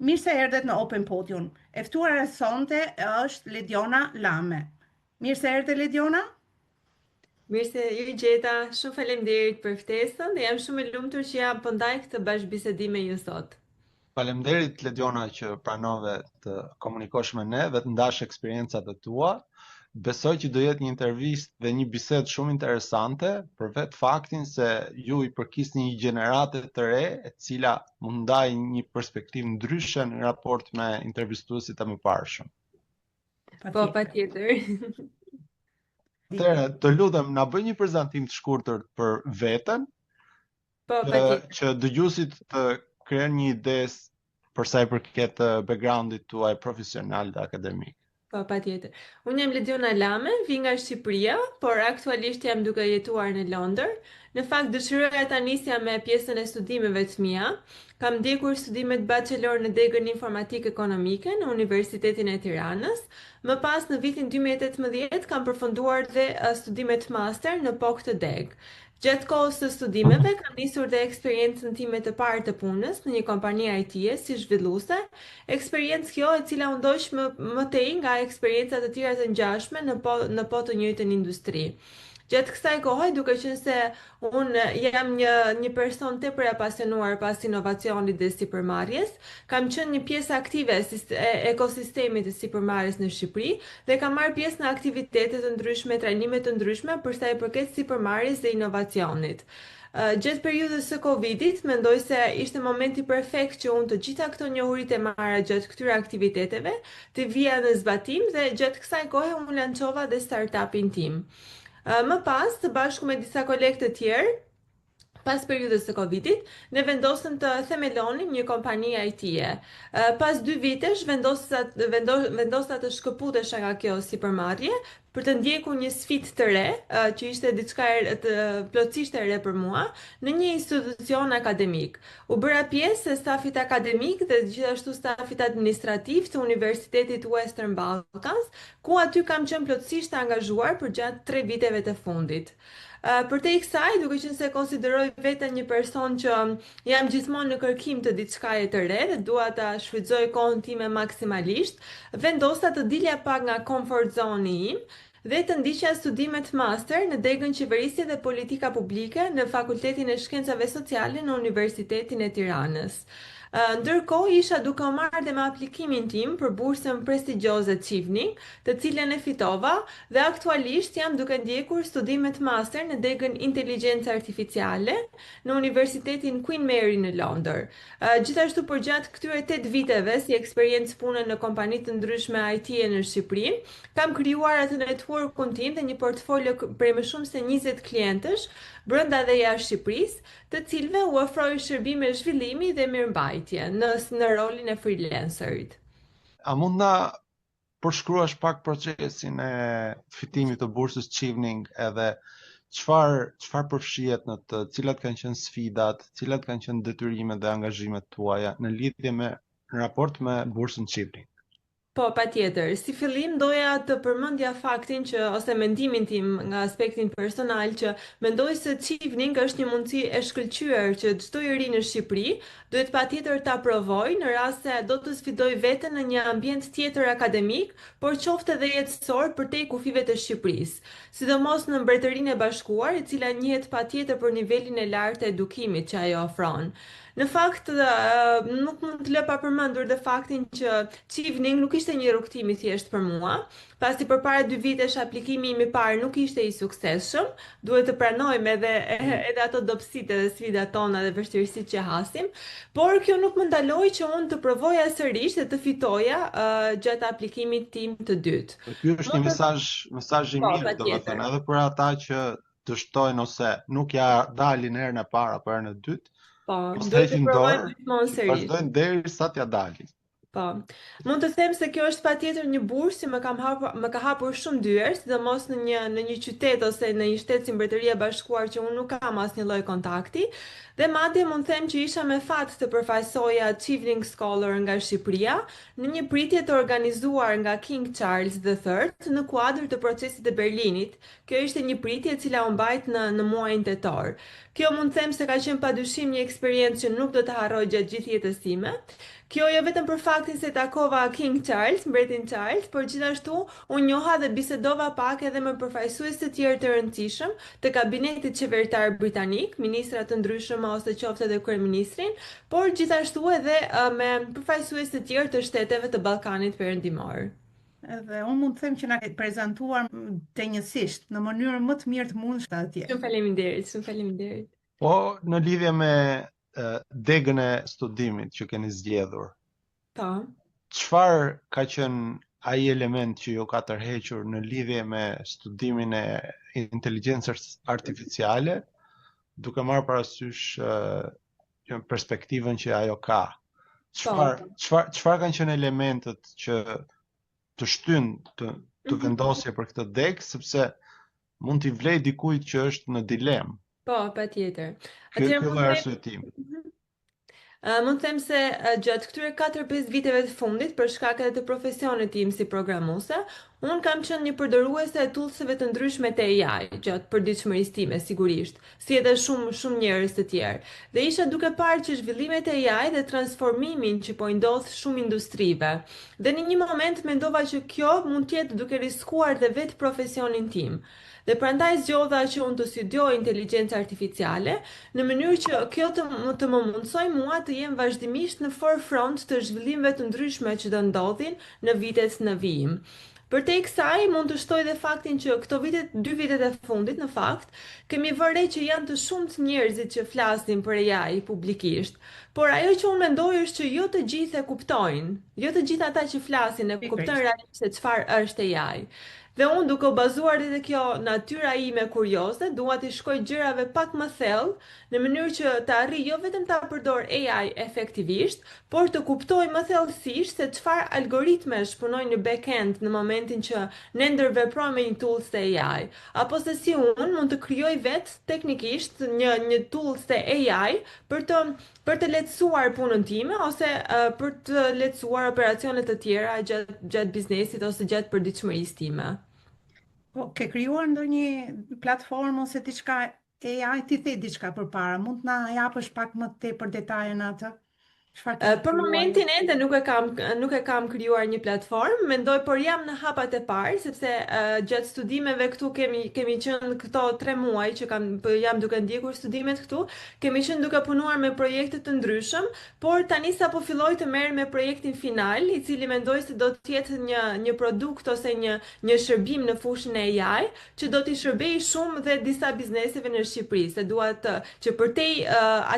Mirë se erdhet në Open Podium. E ftuara sonte është Lediona Lame. Mirë se erdhe Lediona. Mirë se ju gjeta, shumë faleminderit për ftesën dhe jam shumë e lumtur që jam po ndaj këtë bashkëbisedim me ju sot. Faleminderit Lediona që pranove të komunikosh me ne dhe të ndash eksperiencat e tua. Besoj që do jetë një intervistë dhe një bisedë shumë interesante për vetë faktin se ju i përkisni një gjenerate të re e cila mund ndaj një perspektivë ndryshe në raport me intervistuesit e mëparshëm. Po, patjetër. Atëherë, të lutem na bëj një prezantim të shkurtër për veten, Po, patjetër. që dëgjuesit të krijojnë një ide për sa i përket backgroundit tuaj profesional dhe akademik. Po, patjetër. Unë jam Lediona Lame, vi nga Shqipëria, por aktualisht jam duke jetuar në Londër. Në fakt dëshiroja ta nisja me pjesën e studimeve të mia. Kam ndjekur studimet bachelor në degën informatikë ekonomike në Universitetin e Tiranës. Më pas në vitin 2018 kam përfunduar dhe studimet master në POC të deg. Gjatë kohës së studimeve kam nisur dhe eksperiencën time të parë të punës në një kompani IT-e si zhvilluese, eksperiencë kjo e cila u ndoq më tej nga eksperiencat të tjera të ngjashme në po të njëjtën industri. Gjatë kësaj kohe, duke qenë se unë jam një person tepër e apasionuar pas inovacionit dhe sipërmarrjes, kam qenë një pjesë aktive e ekosistemit të sipërmarrjes në Shqipëri dhe kam marrë pjesë në aktivitete të ndryshme, trajnime të ndryshme për sa i përket sipërmarrjes dhe inovacionit. Gjatë periudhës së Covidit, mendoj se ishte momenti perfekt që unë të gjitha këto njohurit e marra gjatë këtyre aktiviteteve të vija në zbatim dhe gjatë kësaj kohe unë lançova dhe startupin tim. Më pas, të bashku me disa kolegë të tjerë, pas periudhës së Covidit, ne vendosëm të themelonim një kompani IT-e. Pas 2 vitesh vendosa të shkëputesha nga kjo sipërmarrje për të ndjekur një sfidë të re, që ishte diçka plotësisht e re për mua, në një institucion akademik. U bëra pjesë e stafit akademik dhe gjithashtu stafit administrativ të Universitetit Western Balkans, ku aty kam qenë plotësisht angazhuar për gjatë 3 viteve të fundit. Për te i kësaj, duke qenë se konsideroj veten një person që jam gjithmonë në kërkim të diçkaje të re dhe dua ta shfrytëzoj kohën time maksimalisht, vendosa të dilja pak nga comfort zone im dhe të ndiqja studimet master në degën Qeverisje dhe Politika Publike në Fakultetin e Shkencave Sociale në Universitetin e Tiranës. Ndërkohë isha duke u marrë dhe me aplikimin tim për bursën prestigjioze Chevening, të cilën e fitova dhe aktualisht jam duke ndjekur studimet master në degën Inteligjencë Artificiale në Universitetin Queen Mary në Londër. Gjithashtu për gjatë këtyre 8 viteve si eksperiencë pune në kompani të ndryshme IT-e në Shqipëri, kam krijuar atë networkun tim dhe një portfolio prej më shumë se 20 klientësh brenda dhe jashtë Shqipërisë, të cilëve u ofroj shërbime zhvillimi dhe mirëmbajtje në rolin e freelancerit. A mund na përshkruash pak procesin e fitimit të bursës Chevening edhe çfarë përfshihet në të, cilat kanë qenë sfidat, cilat kanë qenë detyrimet dhe angazhimet tuaja në lidhje në raport me bursën Chevening? Po, patjetër. Si fillim doja të përmendja faktin ose mendimin tim nga aspektin personal që mendoj se Chevening është një mundësi e shkëlqyer që çdo i ri në Shqipëri duhet patjetër ta provojë në rast se do të sfidoj veten në një ambient tjetër akademik, por qoftë edhe jetësor përtej kufive të Shqipërisë, sidomos në Mbretërinë e Bashkuar, e cila njihet patjetër për nivelin e lartë të edukimit që ajo ofron. Në fakt, nuk mund të lë pa përmendur dhe faktin që Chevening nuk ishte një rrugtim i thjeshtë për mua, pasi përpara 2 vitesh aplikimi im i parë nuk ishte i suksesshëm, duhet të pranojmë edhe ato dobësitë dhe sfidat tona dhe vështirësitë që hasim, por kjo nuk më ndaloi që unë të provoja sërish dhe të fitoja gjatë aplikimit tim të dytë. Ky është një mesazh i mirë, domethënë, edhe për ata që dështojnë ose nuk ja dalin herën e parë apo herën e dytë. Po, duhet të provojmë gjithmonë sërish. Vazhdojnë derisa t'ja dalin. Po. Mund të them se kjo është patjetër një bursë që më ka hapur shumë dyer, sidomos në një qytet ose në një shtet si Mbretëria e Bashkuar që unë nuk kam asnjë lloj kontakti, dhe madje mund të them që isha me fat të përfaqësoja Chevening Scholar nga Shqipëria në një pritje të organizuar nga King Charles III në kuadër të procesit të Berlinit. Kjo ishte një pritje e cila u mbajt në muajin tetor. Kjo mund të them se ka qenë padyshim një eksperiencë që nuk do të harroj gjatë gjithë jetës time. Kjo jo vetëm për faktin se takova King Charles, mbretin Charles, por gjithashtu unë njoha dhe bisedova pak edhe me përfaqësues të tjerë të rëndësishëm të kabinetit qeveritar britanik, ministra të ndryshëm ose qoftë edhe kryeministrin, por gjithashtu edhe me përfaqësues të tjerë të shteteve të Ballkanit Perëndimor. Edhe unë mund të them që na ke prezantuar tenjësisht në mënyrën më të mirë të mundshme atje. Shumë faleminderit, shumë faleminderit. Po, në lidhje me degën e studimit që keni zgjedhur, Po. çfarë ka qenë ai element që ju ka tërhequr në lidhje me studimin e inteligjencës artificiale, duke marrë parasysh perspektivën që ajo ka? Çfarë kanë qenë elementet që të shtyn të vendosje për këtë degë, sepse mund t'i vlej dikujt që është në dilemë. Po, patjetër. Ky është arsyetimi. Mund të them se gjatë këtyre 4-5 viteve të fundit, për shkak edhe të profesionit tim si programuese, unë kam qenë një përdoruese e toolseve të ndryshme të AI gjatë përditshmërisë time, sigurisht, si edhe shumë njerëz të tjerë. Dhe isha duke parë që zhvillimet e AI dhe transformimin që po i ndodh shumë industrive. Dhe në një moment mendova që kjo mund të jetë duke riskuar dhe vetë profesionin tim. Dhe prandaj zgjodha që unë të studioj inteligjencë artificiale në mënyrë që kjo të më mundsoj mua të jem vazhdimisht në forefront të zhvillimeve të ndryshme që do ndodhin në vitet në vijim. Përtej kësaj mund të shtoj dhe faktin që këto 2 vitet e fundit, në fakt, kemi vënë re që janë të shumt njerëzit që flasin për AI publikisht. Por ajo që unë mendoj është që jo të gjithë e kuptojnë, jo të gjithë ata që flasin e kuptojnë realisht se çfarë është AI. Dhe unë duke u bazuar edhe kjo natyra ime kurioze, dua të shkoj gjërave pak më thellë, në mënyrë që të arrij jo vetëm ta përdor AI efektivisht, por të kuptoj më thellësisht se çfarë algoritmesh punojnë në back-end në momentin që ne ndërveprojmë me një tools të AI, apo se si unë mund të krijoj vetë teknikisht një tools të AI për të lehtësuar punën time ose për të lehtësuar operacionet të tjera gjatë biznesit ose gjatë përditshmërisë time. Po, ke krijuar ndonjë platformë ose diçka AI, ti the diçka përpara, mund të na japësh pak më tepër detaje në atë? Për momentin ende nuk e kam krijuar një platformë, mendoj por jam në hapat e parë, sepse gjatë studimeve këtu kemi qenë këto 3 muaj që jam duke ndjekur studimet këtu, kemi qenë duke punuar me projekte të ndryshëm, por tani sapo filloj të merrem me projektin final, i cili mendoj se do të jetë një produkt ose një shërbim në fushën e AI, që do t'i shërbejë shumë dhe disa bizneseve në Shqipëri, se dua që përtej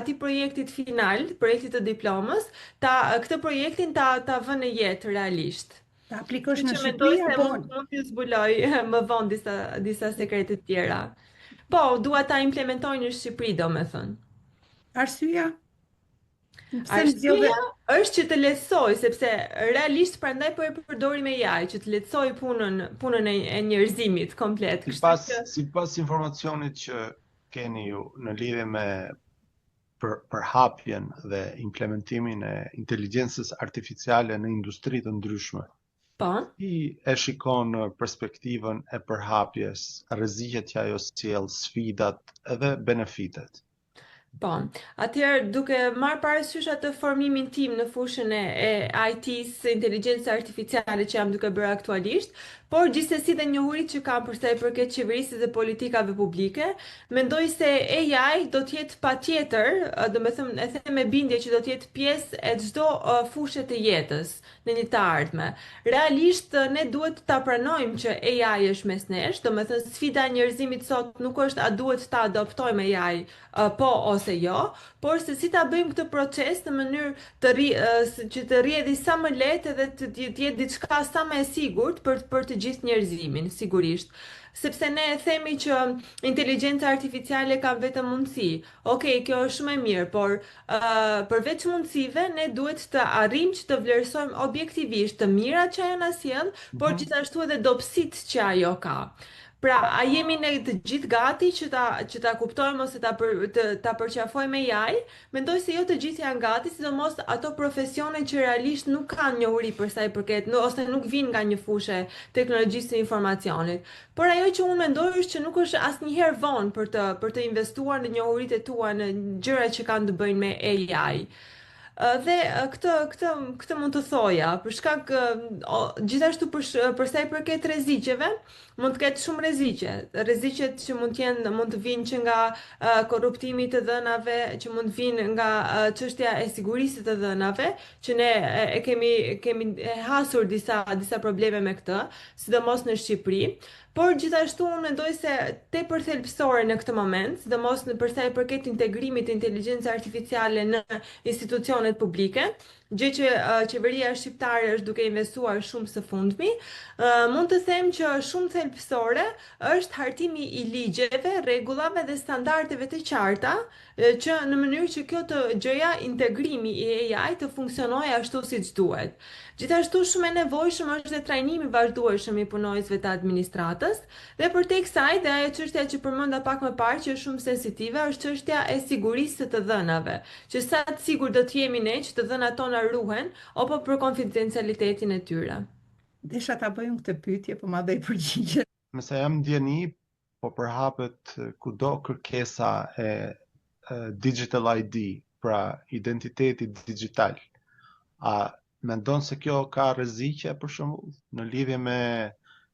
atij projektit final, projektit të diplomës, këtë projektin ta vënë në jetë realisht. Ta aplikosh në Shqipëri apo mund të zbuloj më vonë disa sekrete të tjera. Po, dua ta implementoj në Shqipëri, domethënë. Arsyeja? Arsyeja është që të lehtësoj, sepse realisht prandaj po e përdori me AI, që të lehtësoj punën e njerëzimit komplet. Sipas informacionit që keni ju në lidhje me përhapjen dhe implementimin e inteligjencës artificiale në industri të ndryshme. Po. E shikon perspektivën e përhapjes, rreziqet që ajo sjell, sfidat edhe benefitet. Po, atëherë duke marrë parasysh atë formimin tim në fushën e IT-s, inteligjencës artificiale që jam duke bërë aktualisht, por gjithsesi dhe njohuritë që kam për sa i përket qeverisë dhe politikave publike, mendoj se AI do të jetë patjetër, domethënë e them me bindje që do të jetë pjesë e çdo fushë të jetës në një të ardhme. Realisht ne duhet ta pranojmë që AI është mes nesh, domethënë sfida e njerëzimit sot nuk është a duhet ta adoptojmë AI po ose jo, por se si ta bëjmë këtë proces në mënyrë që të rrjedhë sa më lehtë dhe të jetë diçka sa më e sigurt për të gjithë njerëzimin, sigurisht. Sepse ne themi që inteligjenca artificiale ka vetëm mundësi. Okej, kjo është shumë e mirë, por përveç mundësive ne duhet të arrijmë që të vlerësojmë objektivisht të mirat që ajo na sjell, por gjithashtu edhe dobësitë që ajo ka. Pra, a jemi ne të gjithë gati që ta kuptojmë ose ta përqafojmë AI? Mendoj se jo të gjithë janë gati, sidomos ato profesione që realisht nuk kanë njohuri për sa i përket, ose nuk vinë nga një fushë teknologjisë së informacionit. Por ajo që unë mendoj është që nuk është asnjëherë vonë për të investuar në njohuritë tua, në gjëra që kanë të bëjnë me AI. Dhe këtë mund të thoja, për shkak gjithashtu për sa i përket rreziqeve, mund të ketë shumë rreziqe. Rreziqet që mund të vinë që nga korruptimi i të dhënave, që mund të vinë nga çështja e sigurisë të dhënave, që ne kemi hasur disa probleme me këtë, sidomos në Shqipëri. Por gjithashtu unë mendoj se tepër thelbësore në këtë moment, sidomos për sa i përket integrimit të inteligjencës artificiale në institucionet publike, gjë që qeveria shqiptare është duke investuar shumë së fundmi, mund të them që shumë thelbësore është hartimi i ligjeve, rregullave dhe standardeve të qarta, që në mënyrë që kjo të gjëja integrimi i AI të funksionojë ashtu siç duhet. Gjithashtu shumë e nevojshëm është dhe trajnimi vazhdueshëm i punojësve të administratës, dhe përtej kësaj dhe ajo çështja që përmenda pak më parë që është shumë sensitive është çështja e sigurisë të dhënave, që sa të sigurt do të jemi ne që të dhënat tona ruhen apo për konfidencialitetin e tyre. Desha ta bëjmë këtë pyetje, po ma bëj përgjigje. Nëse jam ndjeni, po përhapet kudo kërkesa e digital ID, pra identiteti digital. A mendon se kjo ka rreziqe për shembull në lidhje me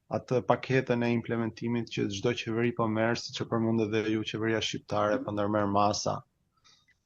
atë paketën e implementimit që çdo qeveri po merr, siç e përmendet edhe ju qeveria shqiptare po ndërmerr masa?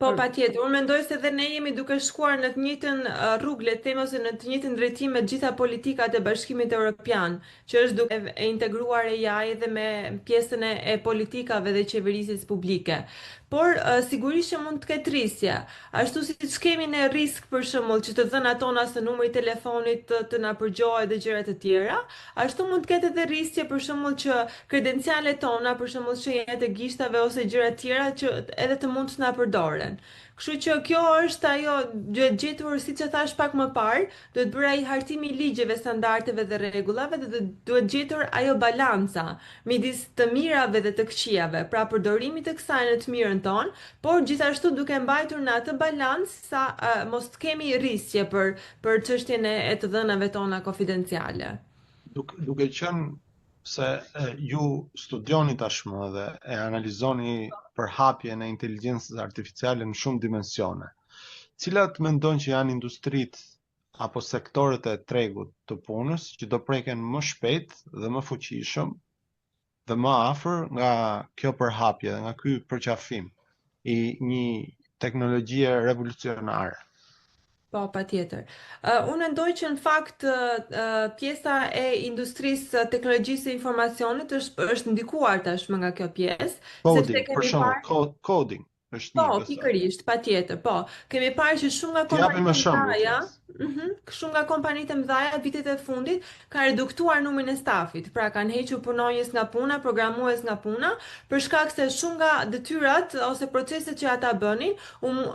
Po, patjetër. Unë mendoj se dhe ne jemi duke shkuar në të njëjtën rrugë, le të them, ose në të njëjtën drejtim me të gjitha politikat e Bashkimit Evropian, që është duke e integruar AI dhe me pjesën e politikave dhe qeverisjes publike. Por sigurisht që mund të ketë rrisje. Ashtu siç kemi ne risk për shembull që të dhënat tona së numri i telefonit të na përgjohet dhe gjëra të tjera, ashtu mund të ketë edhe rrisje për shembull që kredencialet tona, për shembull shenjat e gishtave ose gjëra të tjera që edhe të mund të na përdoren. Kështu që kjo është ajo, duhet gjetur, siç e thash pak më parë, duhet bërë ai hartimi i ligjeve, standardeve dhe rregullave dhe duhet gjetur ajo balanca midis të mirave dhe të këqijave, pra përdorimi të kësaj në të mirën tonë, por gjithashtu duke mbajtur në atë balancë sa mos të kemi rrisje për çështjen e të dhënave tona konfidenciale. Duke qenë se ju studioni tashmë dhe e analizoni përhapjen e inteligjencës artificiale në shumë dimensione, cilat mendon që janë industritë apo sektorët e tregut të punës që do preken më shpejt dhe më fuqishëm dhe më afër nga kjo përhapje dhe nga ky përqafim i një teknologjie revolucionare? Po, patjetër. Unë mendoj që në fakt pjesa e industrisë teknologjisë së informacionit është ndikuar tashmë nga kjo pjesë, Coding, për shembull, coding është një Po, besoj. pikërisht, patjetër, po. Kemi parë që shumë nga kompanitë e mëdha, shumë nga kompanitë e mëdha vitet e fundit kanë reduktuar numrin e stafit, pra kanë hequr punonjës nga puna, programues nga puna, për shkak se shumë nga detyrat ose proceset që ata bënin,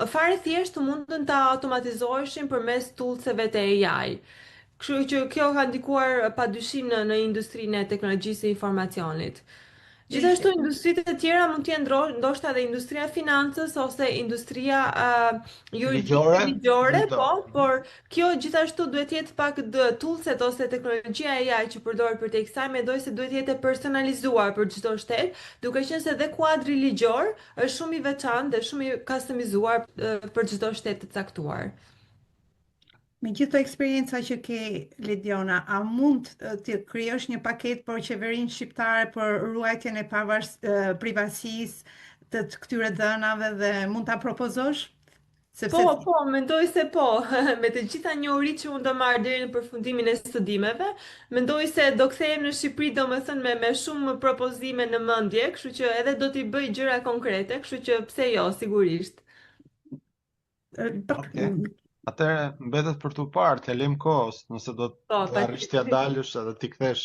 fare thjesht mundën ta automatizoheshin përmes toolseve të AI. Kështu që kjo ka ndikuar padyshim në industrinë e teknologjisë së informacionit. Gjithashtu industritë të tjera mund të jenë ndoshta edhe industria e financës ose industria ligjore, po, por kjo gjithashtu duhet jetë pak toolset ose teknologjia AI që përdoret për te kësaj, mendoj se duhet jetë personalizuar për çdo shtet, duke qenë se dhe kuadri ligjor është shumë i veçantë dhe shumë i customizuar për çdo shtet të caktuar. Me gjithë të eksperienca që ke, Lediona, a mund të krijosh një paketë për qeverinë shqiptare për ruajtjen e privatësisë të këtyre dhënave dhe mund ta propozosh? Po, mendoj se po. Me të gjitha njohuritë që unë do marr deri në përfundimin e studimeve, mendoj se do kthehem në Shqipëri, domethënë me shumë propozime në mendje, kështu që edhe do t'i bëj gjëra konkrete, kështu që pse jo, sigurisht. Atëherë mbetet për tu parë, të lëm kohës, nëse do të arrish t'ia dalësh edhe t'i kthesh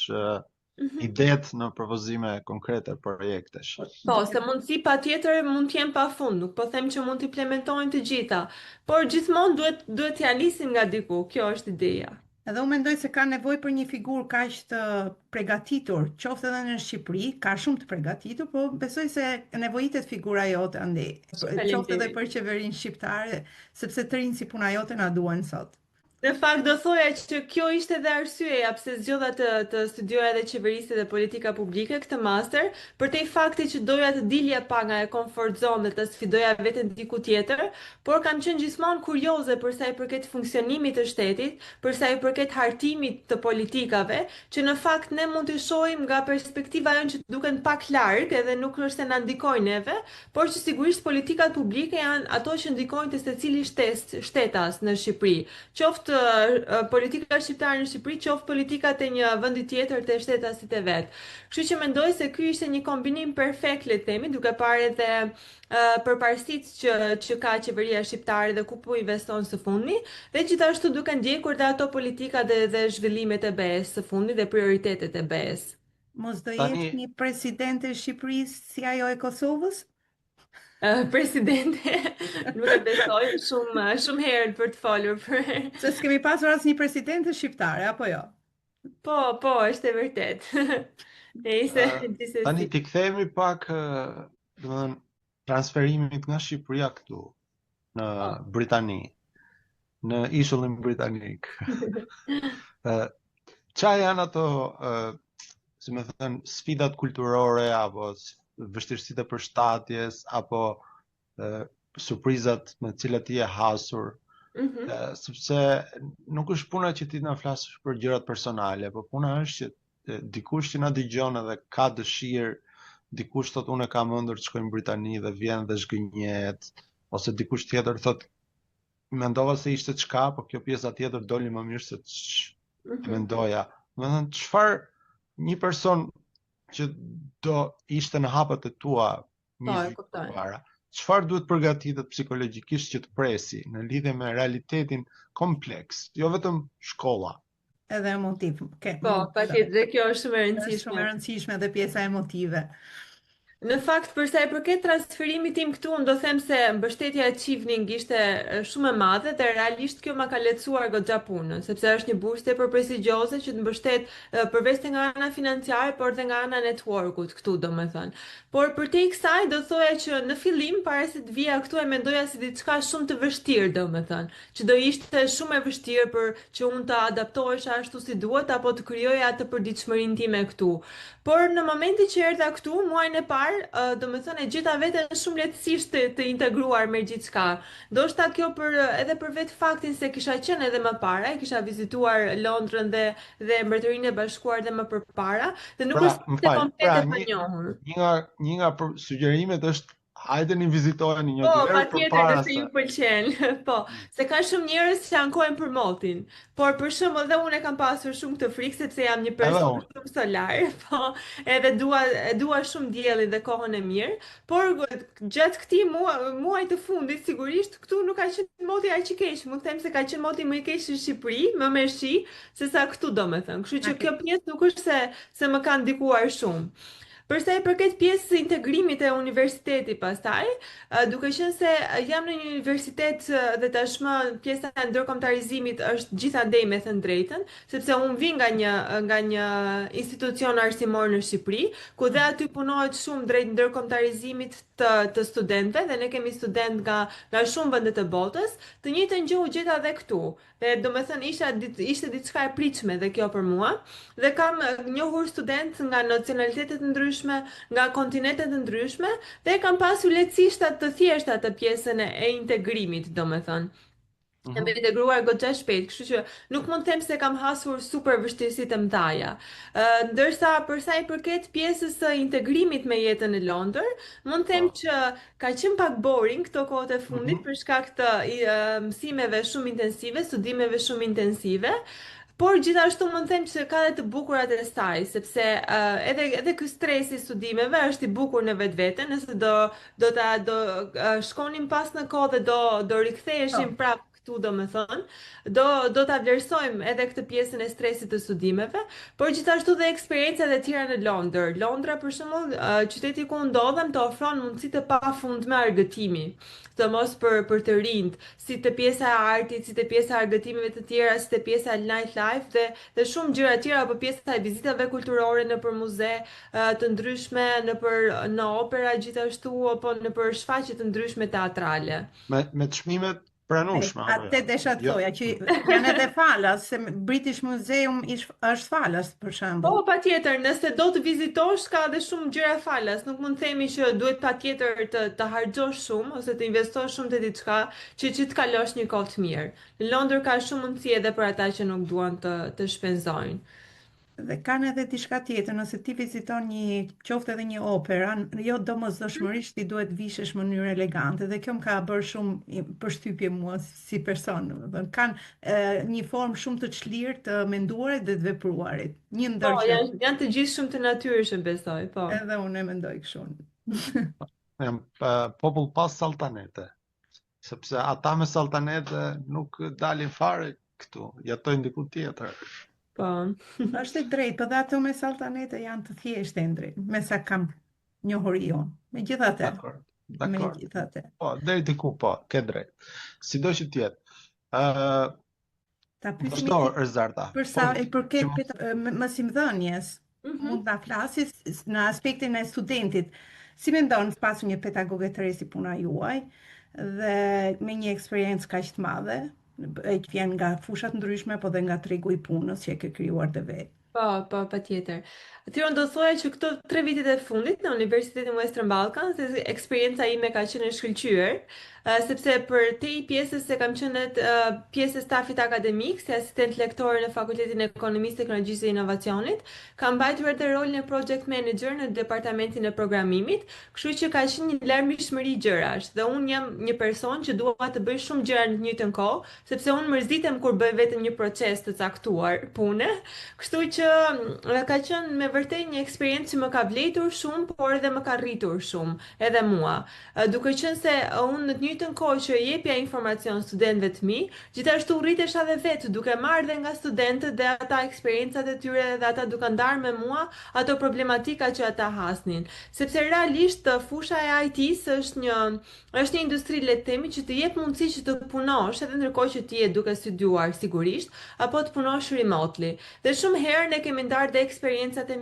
idetë në propozime konkrete projektesh. Po, se mundësi patjetër mund të jenë pafund, nuk po them që mund të implementojnë të gjitha, por gjithmonë duhet t'ia nisim nga diku, kjo është ideja. Edhe unë mendoj se ka nevojë për një figurë kaq të përgatitur, qoftë edhe në Shqipëri, ka shumë të përgatitur, po besoj se nevojitet figura jote andej, qoftë edhe për qeverinë shqiptare, sepse të rinj si puna jote na duan sot. Në fakt do thoja që kjo ishte edhe arsyeja pse zgjodha të studioja edhe qeverisje dhe politika publike këtë master, për te fakti që doja të dilja pak nga e comfort zone dhe të sfidoja veten diku tjetër, por kam qenë gjithmonë kurioze për sa i përket funksionimit të shtetit, për sa i përket hartimit të politikave, që në fakt ne mund të shohim nga perspektiva jonë që duken pak larg edhe nuk është se na ndikojnë neve, por që sigurisht politikat publike janë ato që ndikojnë te secili shtetas në Shqipëri. Qoftë politika shqiptare në Shqipëri, qoftë politikat e një vendi tjetër të shtetasit e vet. Kështu që mendoj se ky ishte një kombinim perfekt, le të themi, duke parë edhe përparësitë që ka qeveria shqiptare dhe ku po investon së fundmi, dhe gjithashtu duke ndjekur dhe ato politika dhe zhvillimet e BE-s së fundmi dhe prioritetet e BE-s. Mos do jetë një presidente e Shqipërisë si ajo e Kosovës? Presidente, nuk e besoj shumë herë për të folur për. Se s'kemi pasur asnjë presidente shqiptare, apo jo? Po, është e vërtet. Tani ti kthehemi pak, domethënë transferimit nga Shqipëria këtu në Britani, në ishullin britanik. Çfarë janë ato, si më thënë, sfidat kulturore apo vështirësitë e përshtatjes apo surprizat me të cilat ti je hasur, sepse nuk është puna që ti na flasësh për gjërat personale, por puna është që dikush që na dëgjon edhe ka dëshirë, dikush thotë unë kam ëndër të shkoj në Britani dhe vjen dhe zgënjet, ose dikush tjetër thotë mendova se ishte çka, por kjo pjesa tjetër doli më mirë se mendoja. Domethënë çfarë një person që do ishte në hapet e tua një vit para, çfarë duhet përgatitet psikologjikisht që të presi në lidhje me realitetin kompleks, jo vetëm shkolla. Edhe emotiv. Po, patjetër, dhe kjo është shumë e rëndësishme. Shumë e rëndësishme dhe pjesa emotive. Në fakt, për sa i përket transferimit tim këtu, unë do them se mbështetja e Chevening ishte shumë e madhe dhe realisht kjo ma ka lehtësuar goxha punën, sepse është një bursë tepër prestigjioze që të mbështet përveç të nga ana financiare, por dhe nga ana networkut këtu, domethënë. Por për te kësaj do thoya që në fillim, para se të vija këtu, e mendoja si diçka shumë të vështirë, domethënë, që do ishte shumë e vështirë për që unë të adaptohesha ashtu si duhet apo të krijoja atë përditshmërinë time këtu. Por në momentin që erdha këtu, muajin e parë, domethënë e gjeta veten shumë lehtësisht të integruar me gjithçka. Ndoshta kjo edhe për vetë faktin se kisha qenë edhe më para, kisha vizituar Londrën dhe Mbretërinë e Bashkuar dhe më përpara, dhe nuk është se komplet e panjohur. Një nga sugjerimet është hajde një vizitojnë një herë përpara. Po, se ju pëlqen. Po, se ka shumë njerëz që ankojnë për motin. Por për shembull dhe unë kam pasur shumë këtë frikë sepse jam një person shumë solar, po, edhe dua shumë diellin dhe kohën e mirë, por gjatë këtij muaj të fundit sigurisht këtu nuk ka qenë moti aq i keq. Mund të them se ka qenë moti më i keq në Shqipëri, më me shi, sesa këtu domethënë. Kështu që kjo pjesë nuk është se më ka ndikuar shumë. Përsa i përket pjesës integrimit e universiteti pastaj, duke qenë se jam në një universitet dhe tashmë pjesa e ndërkombëtarizimit është gjithandej me thënë drejtën, sepse unë vi nga një institucion arsimor në Shqipëri, ku dhe aty punohet shumë drejt ndërkombëtarizimit të studentëve, dhe ne kemi student nga shumë vende të botës, të njëjtën gjë u gjeta edhe këtu. Dhe domethënë ishte diçka e pritshme dhe kjo për mua, dhe kam njohur student nga nacionalitetet të ndryshme, nga kontinente të ndryshme, dhe kam pasur lehtësisht të thjeshta të pjesën e integrimit, domethënë. Jam integruar goxha shpejt, kështu që nuk mund të them se kam hasur super vështirësi të mëdha. Ndërsa përsa i përket pjesës së integrimit me jetën në Londër, mund të them që ka qenë pak boring këto kohët e fundit për shkak të mësimeve shumë intensive, studimeve shumë intensive. Por gjithashtu mund të them që ka dhe të bukurat e saj, sepse edhe ky stres i studimeve është i bukur në vetvete, nëse do shkonim pas në kohë dhe do riktheheshim prapë këtu, domethënë, do ta vlerësojmë edhe këtë pjesën e stresit të studimeve, por gjithashtu dhe eksperiencat e tjera në Londër. Londra, për shembull, qyteti ku ndodhem, të ofron mundësi të pafundme argëtimi, të mos për të rinjt, si të pjesa e artit, si të pjesa e argëtimeve të tjera, si të pjesa e nightlife dhe shumë gjëra tjera, apo pjesa e vizitave kulturore nëpër muze të ndryshme, në opera gjithashtu, apo nëpër shfaqje të ndryshme teatrale. Me çmimet pranueshme apo Atë jo? desha të Jo. thoja që janë edhe falas, se British Museum është falas për shembull. Po, patjetër, nëse do të vizitosh, ka dhe shumë gjëra falas. Nuk mund të themi që duhet patjetër të harxosh shumë ose të investosh shumë te diçka që të kalosh një kohë të mirë. Në Londër ka shumë mundësi edhe për ata që nuk duan të shpenzojnë. Dhe kanë edhe diçka tjetër, nëse ti viziton qoftë edhe një opera, jo domosdoshmërisht ti duhet vishesh në mënyrë elegante dhe kjo më ka bërë shumë përshtypje mua si person. Domethënë kanë një formë shumë të çlirë të menduarit dhe të vepruarit. Një Po, ndër që janë të gjithë shumë të natyrshëm, besoj, po. edhe unë e mendoj kështu. Jam popull pas saltanete. Sepse ata me saltanete nuk dalin fare këtu, jetojnë diku tjetër. Po. Është e drejtë, po dhe ato me saltanete janë të thjeshtë Endri, me sa kam njohuri unë. Megjithatë, Dakor. Dakor. megjithatë. Po, deri diku po, ke drejt. Sido që tjetë. Ta pyesim Vazhdo Erzarta. për sa Po, i përket që mësimdhënies, mund ta flasis në aspektin e studentit. Si mendon pasur një pedagoge të re si puna juaj dhe me një eksperiencë kaq të madhe, që vjen nga fushat ndryshme, po dhe nga tregu i punës që e ke krijuar të vetë. Po, patjetër. Atëherë do thoya që këto 3 vitet e fundit në Universitetin Western Balkans, eksperienca ime ka qenë e shkëlqyer, sepse për te i pjesës se kam qenë pjesë e stafit akademik, si asistent lektor në Fakultetin e Ekonomisë, Teknologjisë dhe Inovacionit, kam mbajtur edhe rolin e project manager në departamentin e programimit, kështu që ka qenë një larmishmëri gjërash dhe unë jam një person që dua të bëj shumë gjëra në të njëjtën kohë, sepse unë mërzitem kur bëj vetëm një proces të caktuar pune, kështu që ka qenë me vërtet një eksperiencë që më ka vlerëtur shumë, por edhe më ka rritur shumë, edhe mua. Duke qenë se unë në të njëjtën kohë që jepja informacion studentëve të mi, gjithashtu rritesha edhe vetë duke marrë dhe nga studentët dhe ata eksperiencat e tyre dhe ata duke ndarë me mua ato problematika që ata hasnin. Sepse realisht fusha e IT-s është një industri le të themi që të jep mundësi që të punosh edhe ndërkohë që ti je duke studiuar sigurisht, apo të punosh remotely. Dhe shumë herë ne kemi ndarë dhe eksperiencat e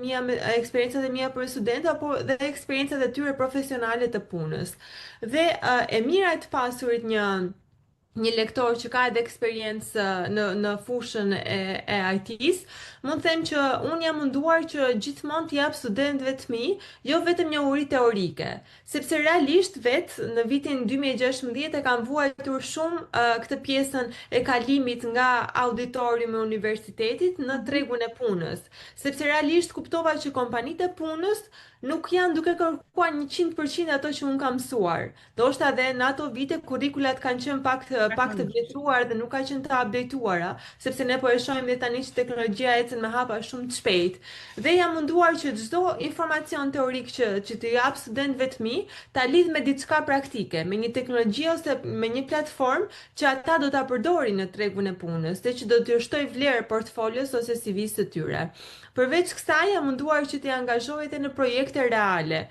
mia për studentë apo dhe eksperiencat e tyre profesionale të punës. Dhe e mira e të pasurit një lektor që ka edhe eksperiencë në fushën e IT-s, mund të them që unë jam munduar që gjithmonë të jap studentëve të mi jo vetëm njohuri teorike, sepse realisht vetë në vitin 2016 e kam vuajtur shumë këtë pjesën e kalimit nga auditoriumi i universitetit në tregun e punës, sepse realisht kuptova që kompanitë e punës nuk janë duke kërkuar 100% ato që unë kam mësuar. Ndoshta edhe në ato vite kurrikulat kanë qenë pak të vjetruar dhe nuk kanë qenë të updateuara, sepse ne po e shohim dhe tani që teknologjia ecën me hapa shumë të shpejt. Dhe jam munduar që çdo informacion teorik që të jap studentëve të mi, ta lidh me diçka praktike, me një teknologji ose me një platformë që ata do ta përdorin në tregun e punës, dhe që do t'ju shtoj vlerë portfolios ose CV-s të tyre. Përveç kësaj, jam munduar që të angazhoj edhe në projekte reale,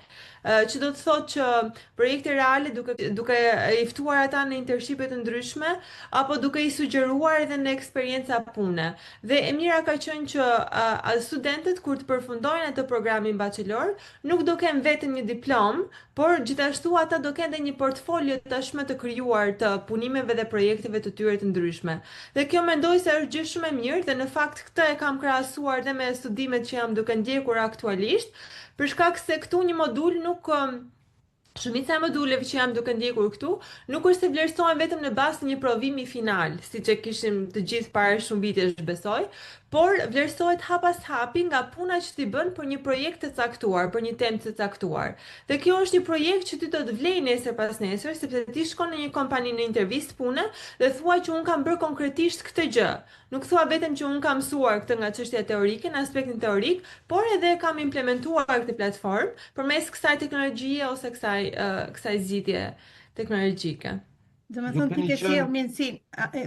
që do të thotë që projekte reale duke i ftuar ata në internshipe të ndryshme apo duke i sugjeruar edhe në eksperienca pune. Dhe e mira ka qenë që studentët kur të përfundojnë atë programin bachelor nuk do kenë vetëm një diplomë, por gjithashtu ata do kenë edhe një portfolio tashmë të krijuar të punimeve dhe projekteve të tyre të ndryshme. Dhe kjo mendoj se është gjë shumë e mirë dhe në fakt këtë e kam krahasuar dhe me studimet që jam duke ndjekur aktualisht, për shkak se këtu një modul nuk shumica e moduleve që jam duke ndjekur këtu nuk është se vlerësohen vetëm në bazë të një provimi final, siç e kishim të gjithë para shumë vitesh besoj, por vlerësohet hap pas hapi nga puna që ti bën për një projekt të caktuar, për një temë të caktuar. Dhe kjo është një projekt që ty do të vlejë nesër pas nesër, sepse ti shkon në një kompani në intervistë pune dhe thua që un kam bërë konkretisht këtë gjë. Nuk thua vetëm që un kam mësuar këtë nga çështja teorike, në aspektin teorik, por edhe kam implementuar këtë platformë përmes kësaj teknologjie ose kësaj zgjidhje teknologjike. Do me thënë ti ke sjell mendsinë,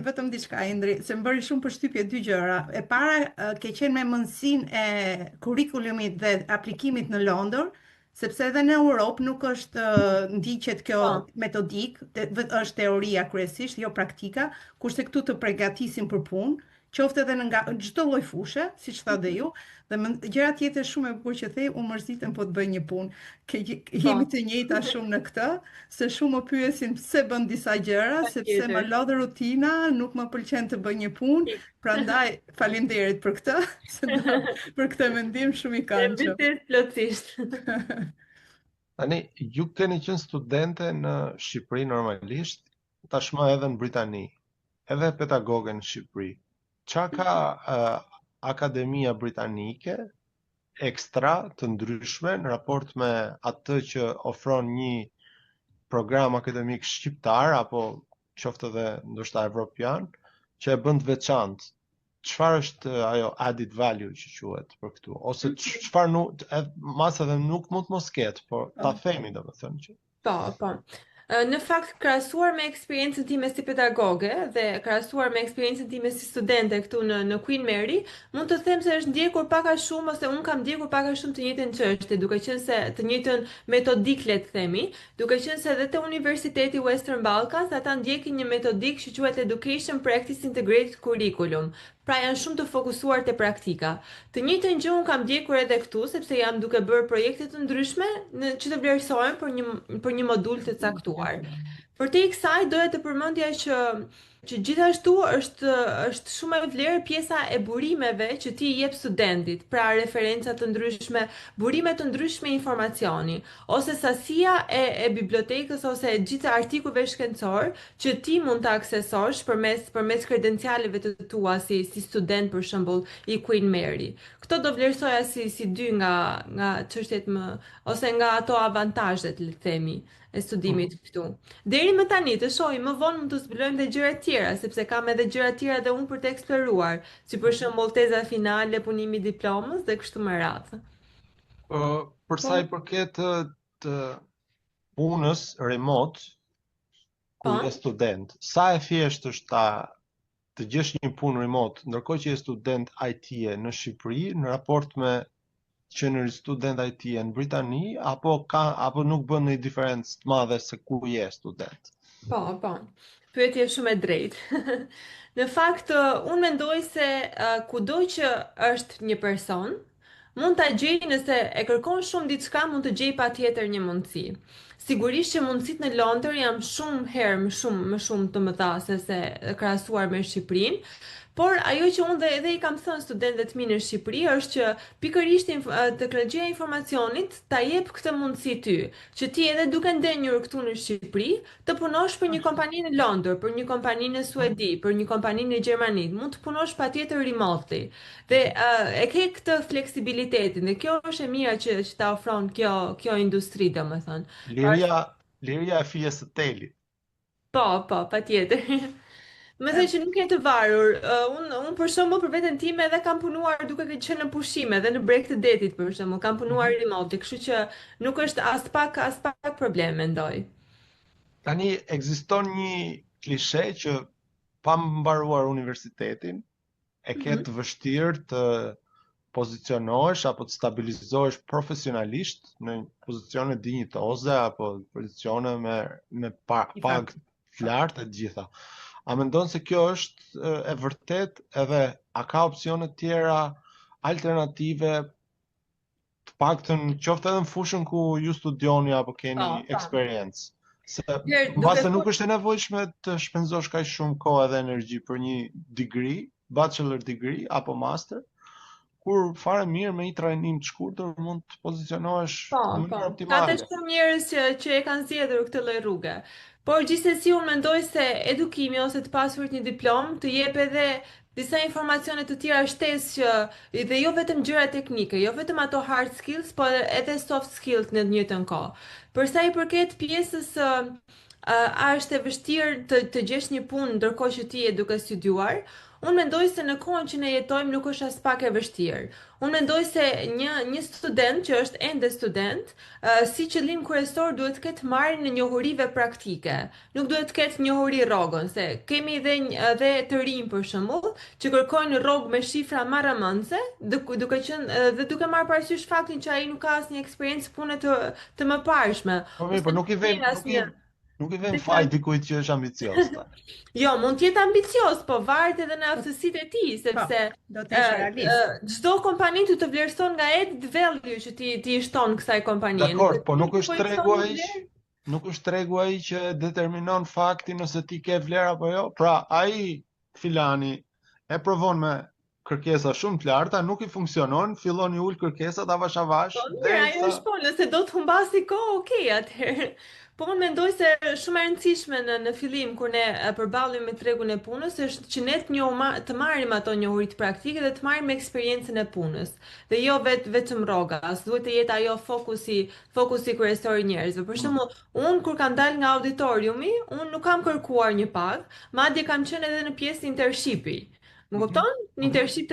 vetëm diçka Endri, se më bëri shumë përshtypje dy gjëra. E para ke qenë me mundësinë e kurrikulumit dhe aplikimit në Londër, sepse edhe në Europë nuk është ndiqet kjo metodik, është teoria kryesisht, jo praktika, kurse këtu të përgatisin për punë, qoftë edhe nga çdo lloj fushë, siç tha dhe ju, dhe gjëra tjetër shumë e bukur që the, u mërzitën po të bëj një punë. Jemi të njëjta shumë në këtë, se shumë më pyesin pse bën disa gjëra, sepse më lodh rutina, nuk më pëlqen të bëj një punë, prandaj faleminderit për këtë, se për këtë mendim shumë i këndshëm. Plotësisht. Tani, ju keni qenë studente në Shqipëri normalisht, tashmë edhe në Britani, edhe pedagoge në Shqipëri. Qa ka Akademia Britanike ekstra të ndryshme në raport me atë që ofron një program akademik shqiptar, apo qoftë edhe ndoshta evropian, që e bën të veçantë? Çfarë është ajo added value që quhet për këtu? Ose çfarë nuk, mas edhe nuk mund të mos ketë, por ta themi domethënë që. Po. Në fakt, krahasuar me eksperiencën time si pedagoge dhe krahasuar me eksperiencën time si studente këtu në Queen Mary, mund të them se është ndjekur pak a shumë, ose unë kam ndjekur pak a shumë të njëjtën çështje, duke qenë se të njëjtën metodik, le të themi, duke qenë se edhe te Universiteti Western Balkans ata ndjekin një metodik që quhet Education Practice Integrated Curriculum. Pra janë shumë të fokusuar te praktika. Të njëjtën gjë unë kam ndjekur edhe këtu, sepse jam duke bërë projekte të ndryshme që të vlerësohen për një modul të caktuar. Përtej kësaj doja të përmendja që gjithashtu është shumë e vlerë pjesa e burimeve që ti i jep studentit, pra referenca të ndryshme, burime të ndryshme informacioni, ose sasia e bibliotekës ose e gjithë artikujve shkencor që ti mund të aksesosh përmes kredencialeve të tua si student, për shembull, i Queen Mary. Këto do vlerësoja si dy nga çështjet ose nga ato avantazhet, le të themi, e studimit këtu. Deri më tani të shohim, më vonë mund të zbulojmë dhe gjëra tjera, sepse kam edhe gjëra tjera dhe unë për të eksploruar, si për shembull teza finale, punimi i diplomës dhe kështu me radhë. Për sa i përket të punës remote, kur je student, sa e thjeshtë është të gjesh një punë remote, ndërkohë që je student IT-e në Shqipëri, në raport me qenë student IT në Britani, apo nuk bën një diferencë të madhe se ku je student? Po. Pyetje shumë e drejtë. Në fakt, unë mendoj se kudo që është një person, mund ta gjej, nëse e kërkon shumë diçka, mund të gjej patjetër një mundësi. Sigurisht që mundësitë në Londër janë shumë herë më shumë të mëdha se krahasuar me Shqipërinë. Por ajo që unë edhe i kam thënë studentëve të mi në Shqipëri është që pikërisht teknologjia e informacionit ta jep këtë mundësi ty, që ti edhe duke ndenjur këtu në Shqipëri, të punosh për një kompani në Londër, për një kompani në Suedi, për një kompani në Gjermani, mund të punosh patjetër remotely. Dhe e ke këtë fleksibilitetin, dhe kjo është e mira që ta ofron kjo industri, domethënë. Liria e fijes së telit. Po, patjetër. Me thënë që nuk jenë të varur, unë për shembull për veten time edhe kam punuar duke qenë në pushime, edhe në brek të detit për shembull, kam punuar remote, kështu që nuk është as pak problem, mendoj. Tani ekziston një klishe që pa mbaruar universitetin e ke të vështirë të pozicionohesh apo të stabilizohesh profesionalisht në pozicione dinjitoze apo pozicione me pagë të lartë e gjitha. A mendon se kjo është e vërtet, edhe a ka opsione tjera alternative, të paktën qoftë edhe në fushën ku ju studioni apo keni eksperiencë? Se mbase nuk është e nevojshme të shpenzosh kaq shumë kohë dhe energji për një degree, bachelor degree apo master, kur fare mirë me një trajnim të shkurtër mund të pozicionohesh në mënyrë optimale. Ka të shumë njerëz që e kanë zgjedhur këtë lloj rruge. Por gjithsesi unë mendoj se edukimi ose të pasurit një diplomë të jep edhe disa informacione të tjera shtesë që dhe jo vetëm gjëra teknike, jo vetëm ato hard skills, por edhe soft skills në të njëjtën kohë. Për sa i përket pjesës a është e vështirë të gjesh një punë ndërkohë që ti je duke studiuar, unë mendoj se në kohën që ne jetojmë nuk është as pak e vështirë. Unë mendoj se një student që është ende student, si qëllim kryesor duhet të ketë marrjen e njohurive praktike. Nuk duhet të ketë njohuri rrogon, se kemi edhe të rinj për shembull, që kërkojnë rrogë me shifra marramëndse, duke marrë parasysh faktin që ai nuk ka asnjë eksperiencë pune të mëparshme. Po mirë, por nuk Nuk I vjen faj dikujt që është ambicios ta. Jo, mund të jetë ambicios, po varet edhe në aftësitë e tij, sepse do të jesh realist. çdo kompani ty të vlerëson nga added value që ti i shton kësaj kompanie. Dakor, po nuk është tregu ai. Nuk është tregu ai që determinon faktin nëse ti ke vlerë apo jo. Pra, ai filani e provon me kërkesa shumë të larta, nuk I funksionon, fillon I ul kërkesat avash avash. Po mirë, ajo është po, nëse do të humbasi kohë, okay, atëherë. Po unë mendoj se shumë e rëndësishme në fillim kur ne përballemi me tregun e punës është që ne të marrim ato njohuritë praktike dhe të marrim eksperiencën e punës. Dhe jo vetëm rroga, duhet të jetë ajo fokusi kryesor I njerëzve. Për shembull, unë kur kam dalë nga auditoriumi, unë nuk kam kërkuar një pagë, madje kam qenë edhe në pjesë internshipi. Më kupton? Një internship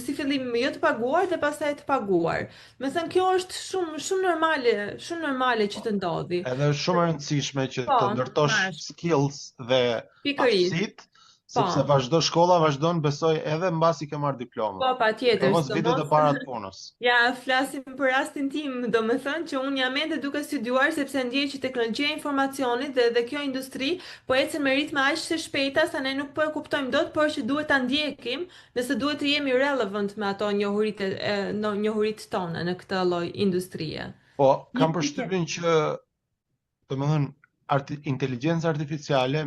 si fillim jo të paguar dhe pastaj të paguar. Me thënë kjo është shumë normale që të ndodhi. Edhe është shumë e rëndësishme që të ndërtosh skills dhe aftësitë, sepse vazhdo shkolla, vazhdon besoj edhe mbasi ke marrë diplomë. Po, patjetër. Mos vitet e para të punës. Ja, flasim për rastin tim, domethënë që unë jam ende duke studiuar sepse ndjej që teknologjia e informacionit dhe kjo industri po ecën me ritme aq të shpejta sa ne nuk po e kuptojmë dot, por që duhet ta ndjekim nëse duhet të jemi relevant me ato njohuritë tona në këtë lloj industrie. Po, kam përshtypjen që domethënë inteligjenca artificiale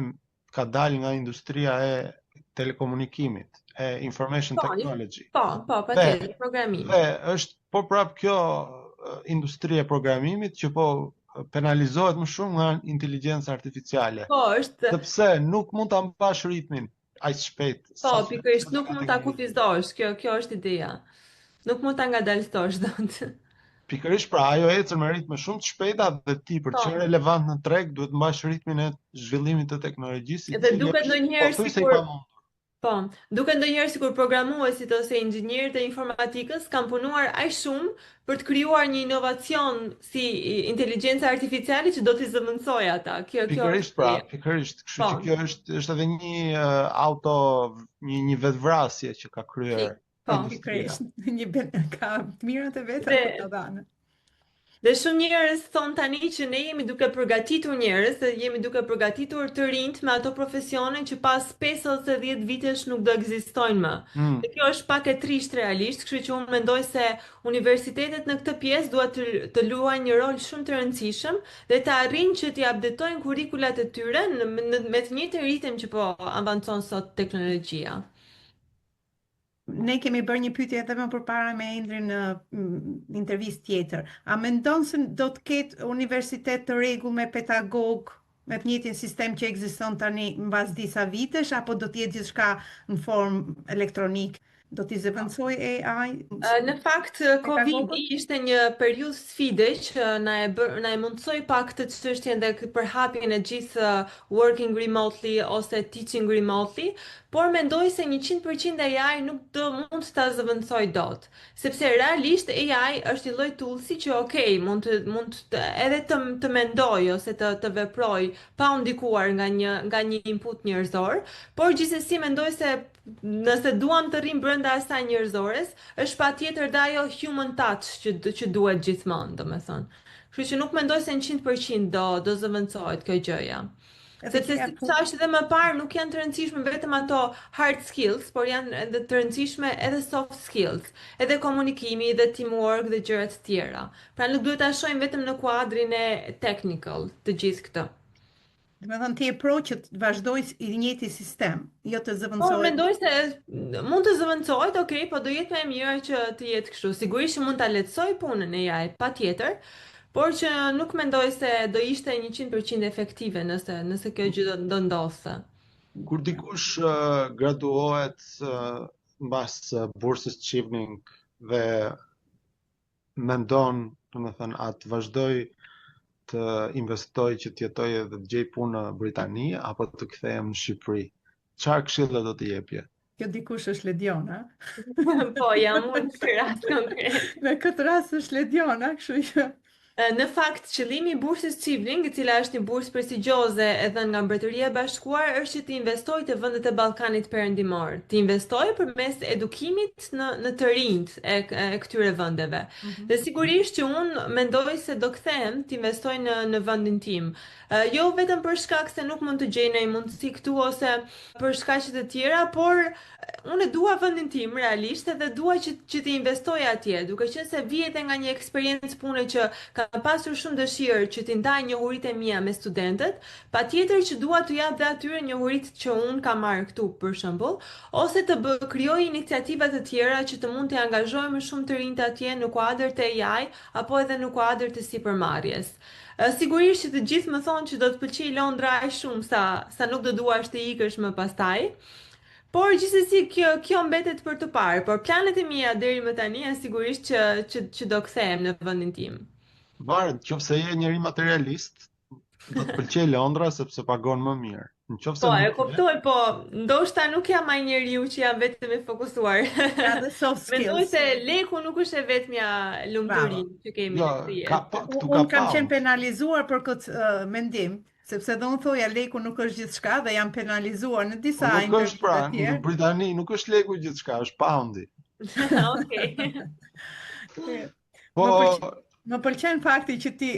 ka dalë nga industria e telekomunikimit, e information technology. Po, patjetër, programimi. Dhe është po prap kjo industria e programimit që po penalizohet më shumë nga inteligjenca artificiale. Po, është. Sepse nuk mund ta mbash ritmin aq shpejt. Po, pikërisht nuk mund ta kufizosh, kjo është ideja. Nuk mund ta ngadalësosh dot. Pikërisht pra, ajo ecën me ritme shumë të shpejta dhe ti për të qenë relevant në treg duhet mbash ritmin e zhvillimit të teknologjisë. Edhe duket ndonjëherë sikur programuesit ose inxhinierët e informatikës kanë punuar aq shumë për të krijuar një inovacion si inteligjenca artificiale që do t'i zëvendësojë ata. Pikërisht pra, pikërisht. Kështu që kjo është edhe një vetvrasje që ka kryer. Po, pikërisht, ka të mirat e veta për të dhënë. Dhe shumë njerëz thonë tani që ne jemi duke përgatitur njerëz, dhe jemi duke përgatitur të rinjt me ato profesione që pas 5 ose 10 vitesh nuk do ekzistojnë më. Dhe kjo është pak e trisht realisht, kështu që unë mendoj se universitetet në këtë pjesë duhet të luajnë një rol shumë të rëndësishëm dhe të arrijnë që t'i updatojnë kurrikulat e tyre me të njëjtin ritëm që po avancon sot teknologjia. Ne kemi bërë një pyetje edhe më përpara me Endrin në intervistë tjetër. A mendon se do të ketë universitet të rregull me pedagog me të njëjtin sistem që ekziston tani mbas disa vitesh apo do të jetë gjithçka në formë elektronike? Do t'i zëvendësoj AI? Në fakt, Covid ishte një periudhë sfide që na e mundsoi pak të çështjen dhe përhapjen e gjithë working remotely ose teaching remotely, por mendoj se 100% AI nuk do mund ta zëvendësoj dot, sepse realisht AI është një lloj toolsi që mund edhe të mendoj ose të veproj pa u ndikuar nga një input njerëzor, por gjithsesi mendoj se nëse duam të rrim brenda asaj njerëzores, është patjetër dhe ajo human touch që duhet gjithmonë, domethënë. Kështu që nuk mendoj se 100% do zëvendësohet kjo gjëja. Sepse si thash edhe më parë, nuk janë të rëndësishme vetëm ato hard skills, por janë edhe të rëndësishme edhe soft skills, edhe komunikimi, edhe teamwork dhe gjërat të tjera. Pra nuk duhet ta shohim vetëm në kuadrin e technical të gjithë këtë. Do të thënë ti e pro që të vazhdojë I njëjti sistem, jo të zëvendësohet. Po mendoj se mund të zëvendësohet, po do jetë më e mirë që të jetë kështu. Sigurisht që mund ta lehtësoj punën e AI, patjetër, por që nuk mendoj se do ishte 100% efektive nëse kjo gjë do ndodhte. Kur dikush graduohet mbas bursës Chevening dhe mendon, domethënë, atë vazhdoj të investoj që të jetoj edhe të gjej punë në Britani apo të kthehem në Shqipëri. Çfarë këshilla do të jepje? Kjo dikush është Lediona. Po, jam unë në këtë rast konkret. Në këtë rast është Lediona, kështu që Në fakt, qëllimi i bursës Çivling, e cila është një bursë prestigjioze e dhënë nga Mbretëria e Bashkuar, është që të investojë te vendet e Ballkanit Perëndimor, të investojë përmes edukimit në të rinjt e këtyre vendeve. Dhe sigurisht që unë mendoj se do kthehem të investoj në vendin tim. Jo vetëm për shkak se nuk mund të gjej një mundësi këtu ose për shkaqe të tjera, por unë e dua vendin tim realisht edhe dua që të investoj atje, duke qenë se vihet nga një eksperiencë pune që kam pasur shumë dëshirë që t'i ndaj njohuritë e mia me studentët, patjetër që dua t'u jap dhe atyre njohuritë që unë kam marrë këtu për shembull, ose të krijoj iniciativa të tjera që të mund të angazhoj më shumë të rinjt atje në kuadër të AI apo edhe në kuadër të sipërmarrjes. Sigurisht që të gjithë më thonë që do të pëlqej Londra aq shumë sa nuk do duash të ikësh më pastaj. Por gjithsesi kjo mbetet për të parë, por planet e mia deri më tani janë sigurisht që do kthehem në vendin tim. Varet, nëse je njëri materialist, do të pëlqej Londra sepse pagon më mirë. Nëse Po, e nuk je, kuptoj, po ndoshta nuk jam ai njeriu që jam vetëm e fokusuar. Ka dhe soft Mendoj skills. se leku nuk është e vetmja lumturi Bravo. që kemi jo, në këtë ka jetë. këtu ka Unë kam qenë pound. penalizuar për këtë mendim, sepse do unë thoja leku nuk është gjithçka dhe jam penalizuar në Po disa nuk është pra, intervista në tjerë. Britani nuk është leku gjithçka, është poundi. Okej. Po, Më pëlqen fakti që ti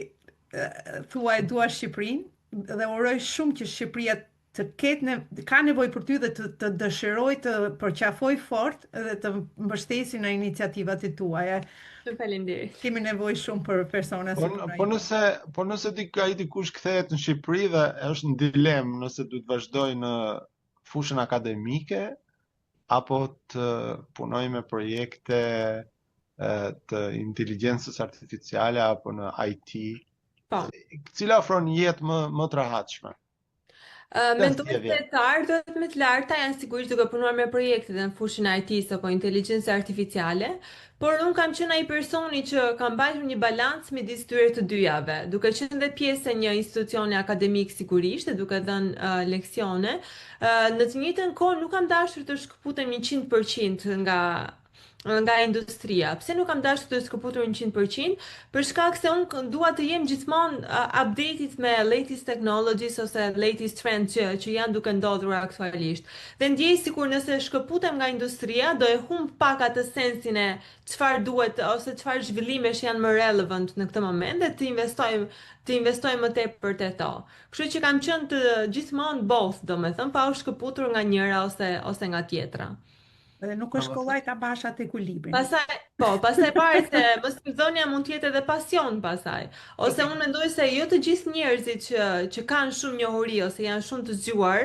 thuaj dua Shqipërinë dhe uroj shumë që Shqipëria të ketë ka nevojë për ty dhe të dëshiroj të përqafoj fort dhe të mbështesi në iniciativat e tuaja. Shumë faleminderit. Kemi nevojë shumë për persona si po ju. nëse ai dikush kthehet në Shqipëri dhe është në dilemë nëse duhet vazhdoj në fushën akademike apo të punoj me projekte të inteligjencës artificiale apo në IT, Po. cila ofron një jetë më të rehatshme. Mendoj se zgjedhje. të ardhët më të larta janë sigurisht duke punuar me projekte dhe në fushën e IT-s apo inteligjencë artificiale, por unë kam qenë ai personi që kam mbajtur një balancë midis këtyre të dyjave, duke qenë dhe pjesë e një institucioni akademik sigurisht e duke dhënë leksione. Në të njëjtën kohë nuk kam dashur të shkëputem 100% nga industria. Pse nuk kam dashur të shkëputur 100%? Për shkak se unë dua të jem gjithmonë updated me latest technologies ose latest trends që janë duke ndodhur aktualisht. Dhe ndjej sikur nëse shkëputem nga industria, do e humb pak atë sensin e çfarë duhet ose çfarë zhvillimesh janë më relevant në këtë moment dhe të investoj më tepër te to. Kështu që kam qenë të gjithmonë both, domethënë, pa u shkëputur nga njëra ose nga tjetra. Dhe nuk është kollaj ta bash atë ekuilibrin. Pastaj pare se mësimdhënia mund të jetë edhe pasion pasaj. Ose unë mendoj se jo të gjithë njerëzit që kanë shumë njohuri ose janë shumë të zgjuar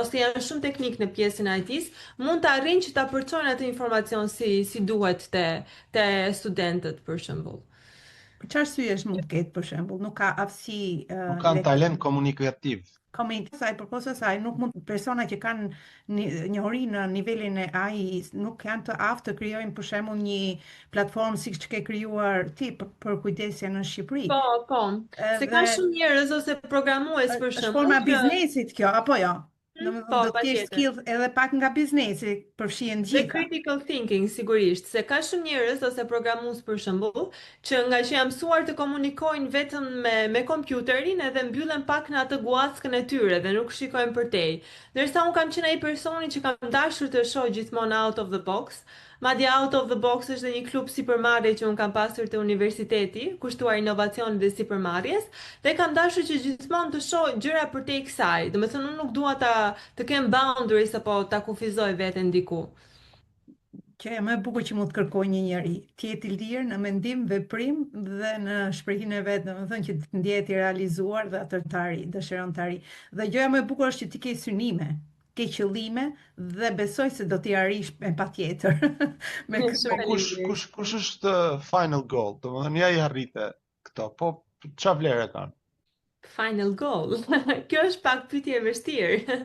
ose janë shumë teknik në pjesën e IT-s, mund të arrijnë që ta përcojnë atë informacion si duhet te studentët për shembull. Për çfarë syesh mund të ketë për shembull, nuk ka aftësi Nuk kanë talent komunikativ. Përposa saj, nuk mund persona që kanë njohuri në nivelin e AI nuk janë të aftë të krijojnë për shembull një platformë siç ke krijuar ti për kujdesje në Shqipëri. Po. Se ka shumë njerëz ose programues për Është shembull. forma biznesit kjo, apo jo? Po, Do të kesh skill edhe pak nga biznesi, përfshihen The gjitha. critical thinking, sigurisht, se ka shumë njerëz ose programues për shembull, që nga që janë mësuar të komunikojnë vetëm me kompjuterin edhe mbyllen pak në atë guackën e tyre dhe nuk shikojnë përtej. Ndërsa unë kam qenë ai personi që kam dashur të shoh gjithmonë out of the box. Madje out of the box është dhe një klub sipërmarrje që unë kam pasur te universiteti, kushtuar inovacionit dhe sipërmarrjes, dhe kam dashur që gjithmonë të shoh gjëra përtej kësaj. Domethënë unë nuk dua të kem boundaries apo ta kufizoj veten diku. Që e më e bukur që mund të kërkoj një njeri, të jetë i lirë në mendim, veprim dhe në shprehinë e vet, domethënë që të ndjehet i realizuar dhe atë të arrijë, dëshiron të arrijë. Dhe gjëja më e bukur është që ti ke synime, ke qëllime dhe besoj se do t'i arrish me patjetër. Kush është final goal? Domethënë ja i arrite këto, po çfarë vlerë kanë? Final goal. Kjo është pak pyetje e vështirë.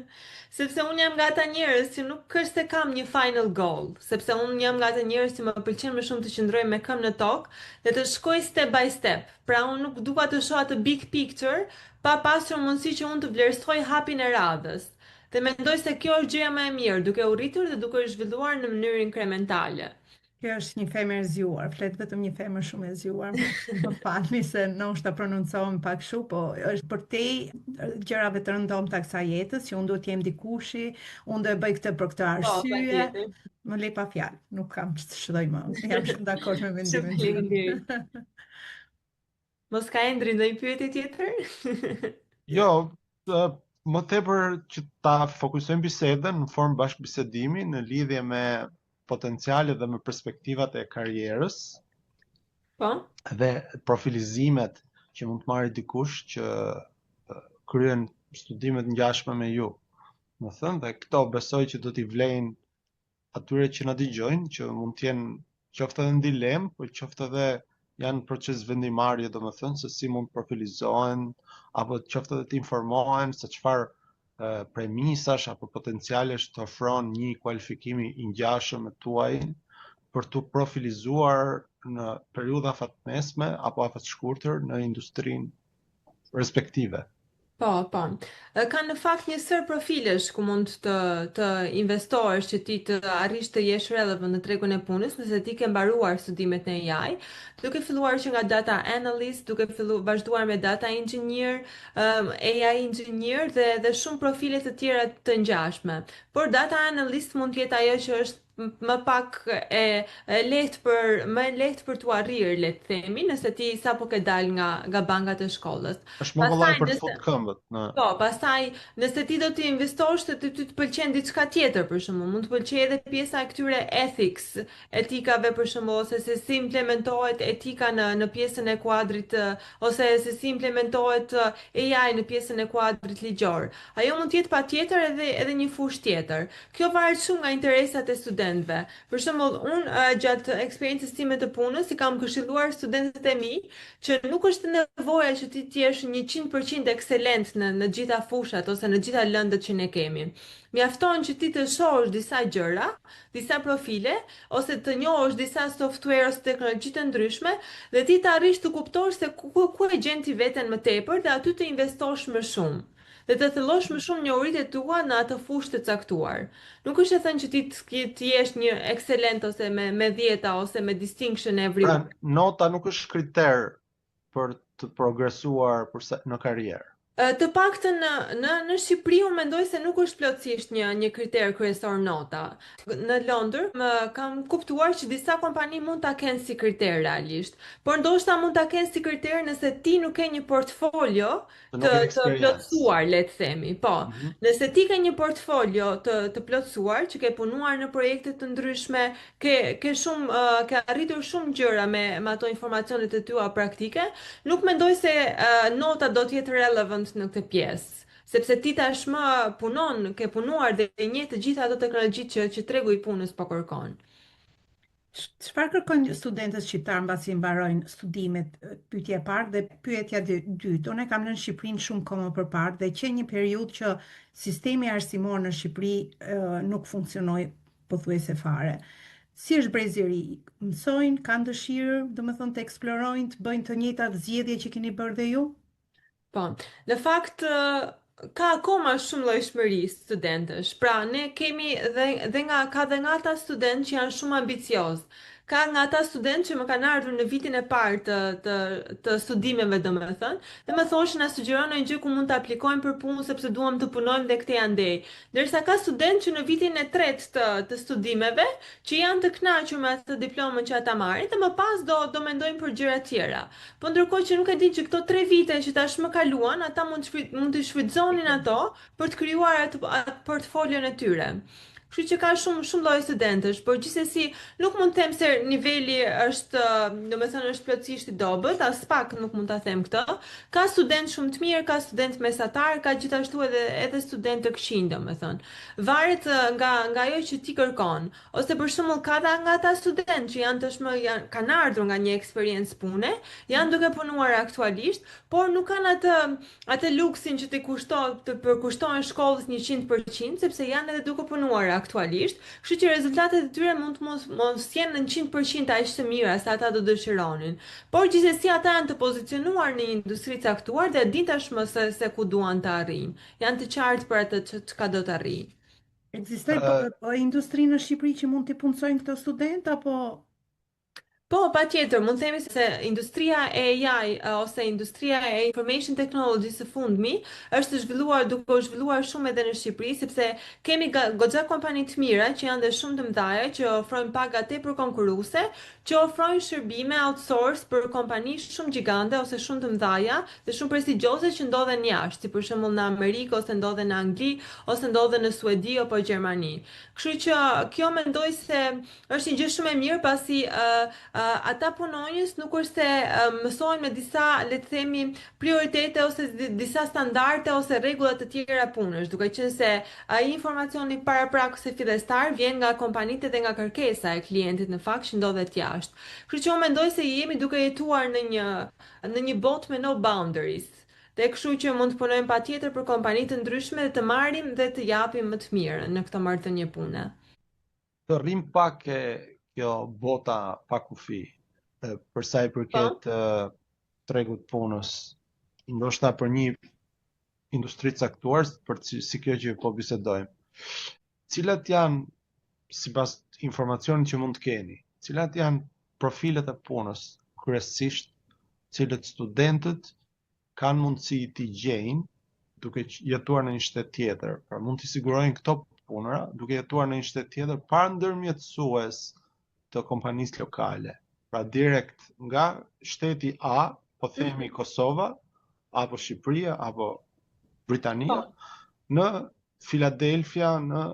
Sepse unë jam nga ata njerëz që nuk është se kam një final goal, sepse unë jam nga ata njerëz që më pëlqen më shumë të qëndroj me këmbë në tokë dhe të shkoj step by step. Pra unë nuk dua të shoh atë big picture pa pasur mundësi që unë të vlerësoj hapin e radhës. Dhe mendoj se kjo është gjëja më e mirë, duke u rritur dhe duke u zhvilluar në mënyrë inkrementale. Kjo është një femër e zgjuar, flet vetëm një femër shumë e zgjuar. Më falni se ndoshta prononcohem pak kështu, po është për te gjërave të rëndomta kësaj jetës që unë duhet të jem dikushi, unë do e bëj këtë për këtë Po, arsye. patjetër. Më lej pa fjalë, nuk kam që të shëdoj më. Jam shumë dakord me Shumë mendimin faleminderit. tënd. Mos ka Endri ndonjë pyetje tjetër? Jo, më tepër që ta fokusojmë bisedën në formë bashkëbisedimi në lidhje me potencialet dhe me perspektivat e karrierës Po, dhe profilizimet që mund të marrë dikush që kryen studimet ngjashme me ju. Më thënë, dhe këto besoj që do t'i vlejnë atyre që na dëgjojnë, që mund të jenë qoftë edhe në dilemë, por qoftë edhe janë në proces vendimarrje, domethënë se si mund të profilizohen, apo qoftë edhe të informohen se çfarë premisash apo potencialesh të ofron një kualifikimi i ngjashëm me tuaj për të profilizuar në periudha afatmesme apo afatshkurtër në industrinë respektive. po. Ka në fakt një sër profilesh ku mund të investohesh që ti të arrish të jesh relevant në tregun e punës nëse ti ke mbaruar studimet në AI, duke filluar që nga data analyst, duke vazhduar me data engineer, AI engineer dhe shumë profile të tjera të ngjashme. Por data analyst mund të jetë ajo që është më pak më lehtë për t'u arrirë, le të themi, nëse ti sapo ke dal nga bankat e shkollës. Është më kollaj Pastaj për të nëse futur këmbët në Po, pastaj nëse ti do të investosh të ty të pëlqen diçka tjetër për shembull, mund të pëlqejë edhe pjesa e këtyre ethics, etikave për shembull, ose se si implementohet etika në pjesën e kuadrit ose se si implementohet AI në pjesën e kuadrit ligjor. Ajo mund të jetë patjetër edhe një fushë tjetër. Kjo varet shumë nga interesat e studentëve. Për shembull, unë gjatë eksperiencës time të punës i kam këshilluar studentët e mi që nuk është nevoja që ti të jesh 100% ekselent në gjitha fushat ose në gjitha lëndët që ne kemi. Mjafton që ti të shohësh disa gjëra, disa profile, ose të njohësh disa software ose teknologji të ndryshme dhe ti të arrish të kuptosh se ku e gjen ti veten më tepër dhe aty të investosh më shumë. Dhe të thellosh më shumë njohuritë tua në atë fushë të caktuar. Nuk është e thënë që ti të jesh një excellent ose me 10 ose me distinction everywhere. Pra, nota nuk është kriter për të progresuar në karrierë. Të paktën në Shqipëri unë mendoj se nuk është plotësisht një kriter kryesor nota. Në Londër kam kuptuar që disa kompani mund ta kenë si kriter realisht, por ndoshta mund ta kenë si kriter nëse ti nuk ke një portfolio të plotësuar, le të themi. Po, nëse ti ke një portfolio të plotësuar, që ke punuar në projekte të ndryshme, ke arritur shumë gjëra me ato informacionet e tua praktike, nuk mendoj se nota do të jetë relevant në këtë pjesë, sepse ti tashmë ke punuar dhe njeh të gjitha ato teknologjitë që tregu i punës po kërkon. Çfarë kërkojnë studentët shqiptar mbasi mbarojnë studimet? Pyetja e parë dhe pyetja e dytë. Unë kam lënë Shqipërinë shumë kohë më përpara dhe që një periudhë që sistemi arsimor në Shqipëri nuk funksionoi pothuajse fare. Si është brezi i ri? Mësojnë, kanë dëshirë, domethënë të eksplorojnë, të bëjnë të njëjtat zgjedhje që keni bërë dhe ju? Po, në fakt ka akoma shumë llojshmëri studentësh. Pra, ne kemi ka dhe nga ata studentë që janë shumë ambiciozë. Ka nga ata studentë që më kanë ardhur në vitin e parë të studimeve, domethënë, dhe më thoshin na sugjeron një gjë ku mund të aplikojmë për punë sepse duam të punojmë dhe këtë andej. Ndërsa ka studentë që në vitin e tretë të studimeve që janë të kënaqur me atë diplomën që ata marrin dhe më pas do mendojnë për gjëra tjera. Po ndërkohë që nuk e di që këto 3 vite që tashmë kaluan, ata mund të shfrytëzonin ato për të krijuar atë portfolion e tyre. Kështu që ka shumë lloj studentësh, por gjithsesi nuk mund të them se niveli është, domethënë është plotësisht i dobët, as pak nuk mund ta them këtë. Ka studentë shumë të mirë, ka studentë mesatar, ka gjithashtu edhe studentë të këqij, domethënë. Varet nga ajo që ti kërkon. Ose për shembull ka nga ata studentë që kanë ardhur nga një eksperiencë pune, janë duke punuar aktualisht, por nuk kanë atë luksin që të përkushtohen shkollës 100%, sepse janë edhe duke punuar aktualisht, kështu që rezultatet e tyre mund të mos jenë në 100% aq të mira sa ata do dëshironin. Por gjithsesi ata janë të pozicionuar në një industri të caktuar dhe din tashmë se ku duan të arrijnë. Janë të qartë për atë çka do të arrijnë. Ekziston industri në Shqipëri që mund të punësojnë këto studentë apo Po, patjetër, mund të themi se industria e AI ose industria e information technology së fundmi është zhvilluar duke u zhvilluar shumë edhe në Shqipëri, sepse kemi goxha kompani të mira që janë dhe shumë të mëdha që ofrojnë paga tepër konkurruese, që ofrojnë shërbime outsource për kompani shumë gjigante ose shumë të mëdha dhe shumë prestigjioze që ndodhen jashtë, si për shembull në Amerikë ose ndodhen në Angli ose ndodhen në Suedi apo Gjermani. Kështu që kjo mendoj se është një gjë shumë e mirë pasi ata punonjës nuk është se mësojnë me disa, le të themi, prioritete ose disa standarde ose rregulla të tjera punësh, duke qenë se ai informacioni paraprak ose fillestar vjen nga kompanitë dhe nga kërkesa e klientit në fakt që ndodhet jashtë. Kështu që unë mendoj se jemi duke jetuar në një botë me no boundaries. Dhe kështu që mund të punojmë patjetër për kompani të ndryshme dhe të marrim dhe të japim më të mirën në këtë marrëdhënie pune. Të rrim pak e kjo bota pa kufi, për sa i përket tregut punës, ndoshta për një industri caktuar, për si kjo që po bisedojmë. Cilat janë, sipas informacionit që mund të keni, cilat janë profilet e punës kryesisht, cilët studentët kanë mundësi t'i gjejnë duke jetuar në një shtet tjetër. Pra mund t'i sigurojnë këto punëra duke jetuar në një shtet tjetër pa ndërmjetësues të kompanisë lokale. Pra direkt nga shteti A, po themi Kosova, apo Shqipëria, apo Britania, në Philadelphia, në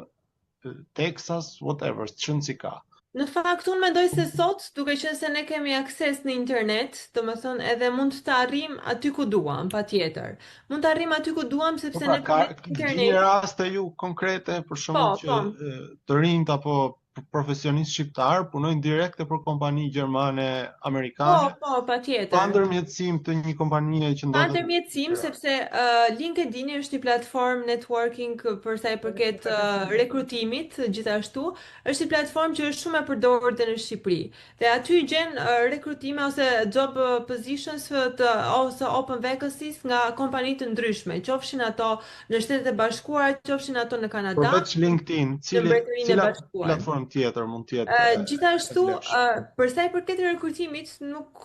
Texas, whatever, çon si ka. Në fakt, unë mendoj se sot, duke qenë se ne kemi akses në internet, domethënë edhe mund të arrim aty ku duam, patjetër. Mund të arrim aty ku duam sepse ne kemi internet. Një raste ju konkrete për shkakun që të rinjt apo profesionistë shqiptar punojnë direkte për kompani gjermane, amerikane. Po, patjetër. Pa ndërmjetësim të një kompanie që ndodhet. Pa ndërmjetësim sepse LinkedIn është një platformë networking për sa i përket rekrutimit, gjithashtu është një platformë që është shumë e përdorur dhe në Shqipëri. Dhe aty gjen rekrutime ose job positions ose open vacancies nga kompani të ndryshme, qofshin ato në Shtetet e Bashkuara, qofshin ato në Kanada. Përveç LinkedIn, cila platformë tjetër mund të jetë? Gjithashtu, për sa i përket rekrutimit, nuk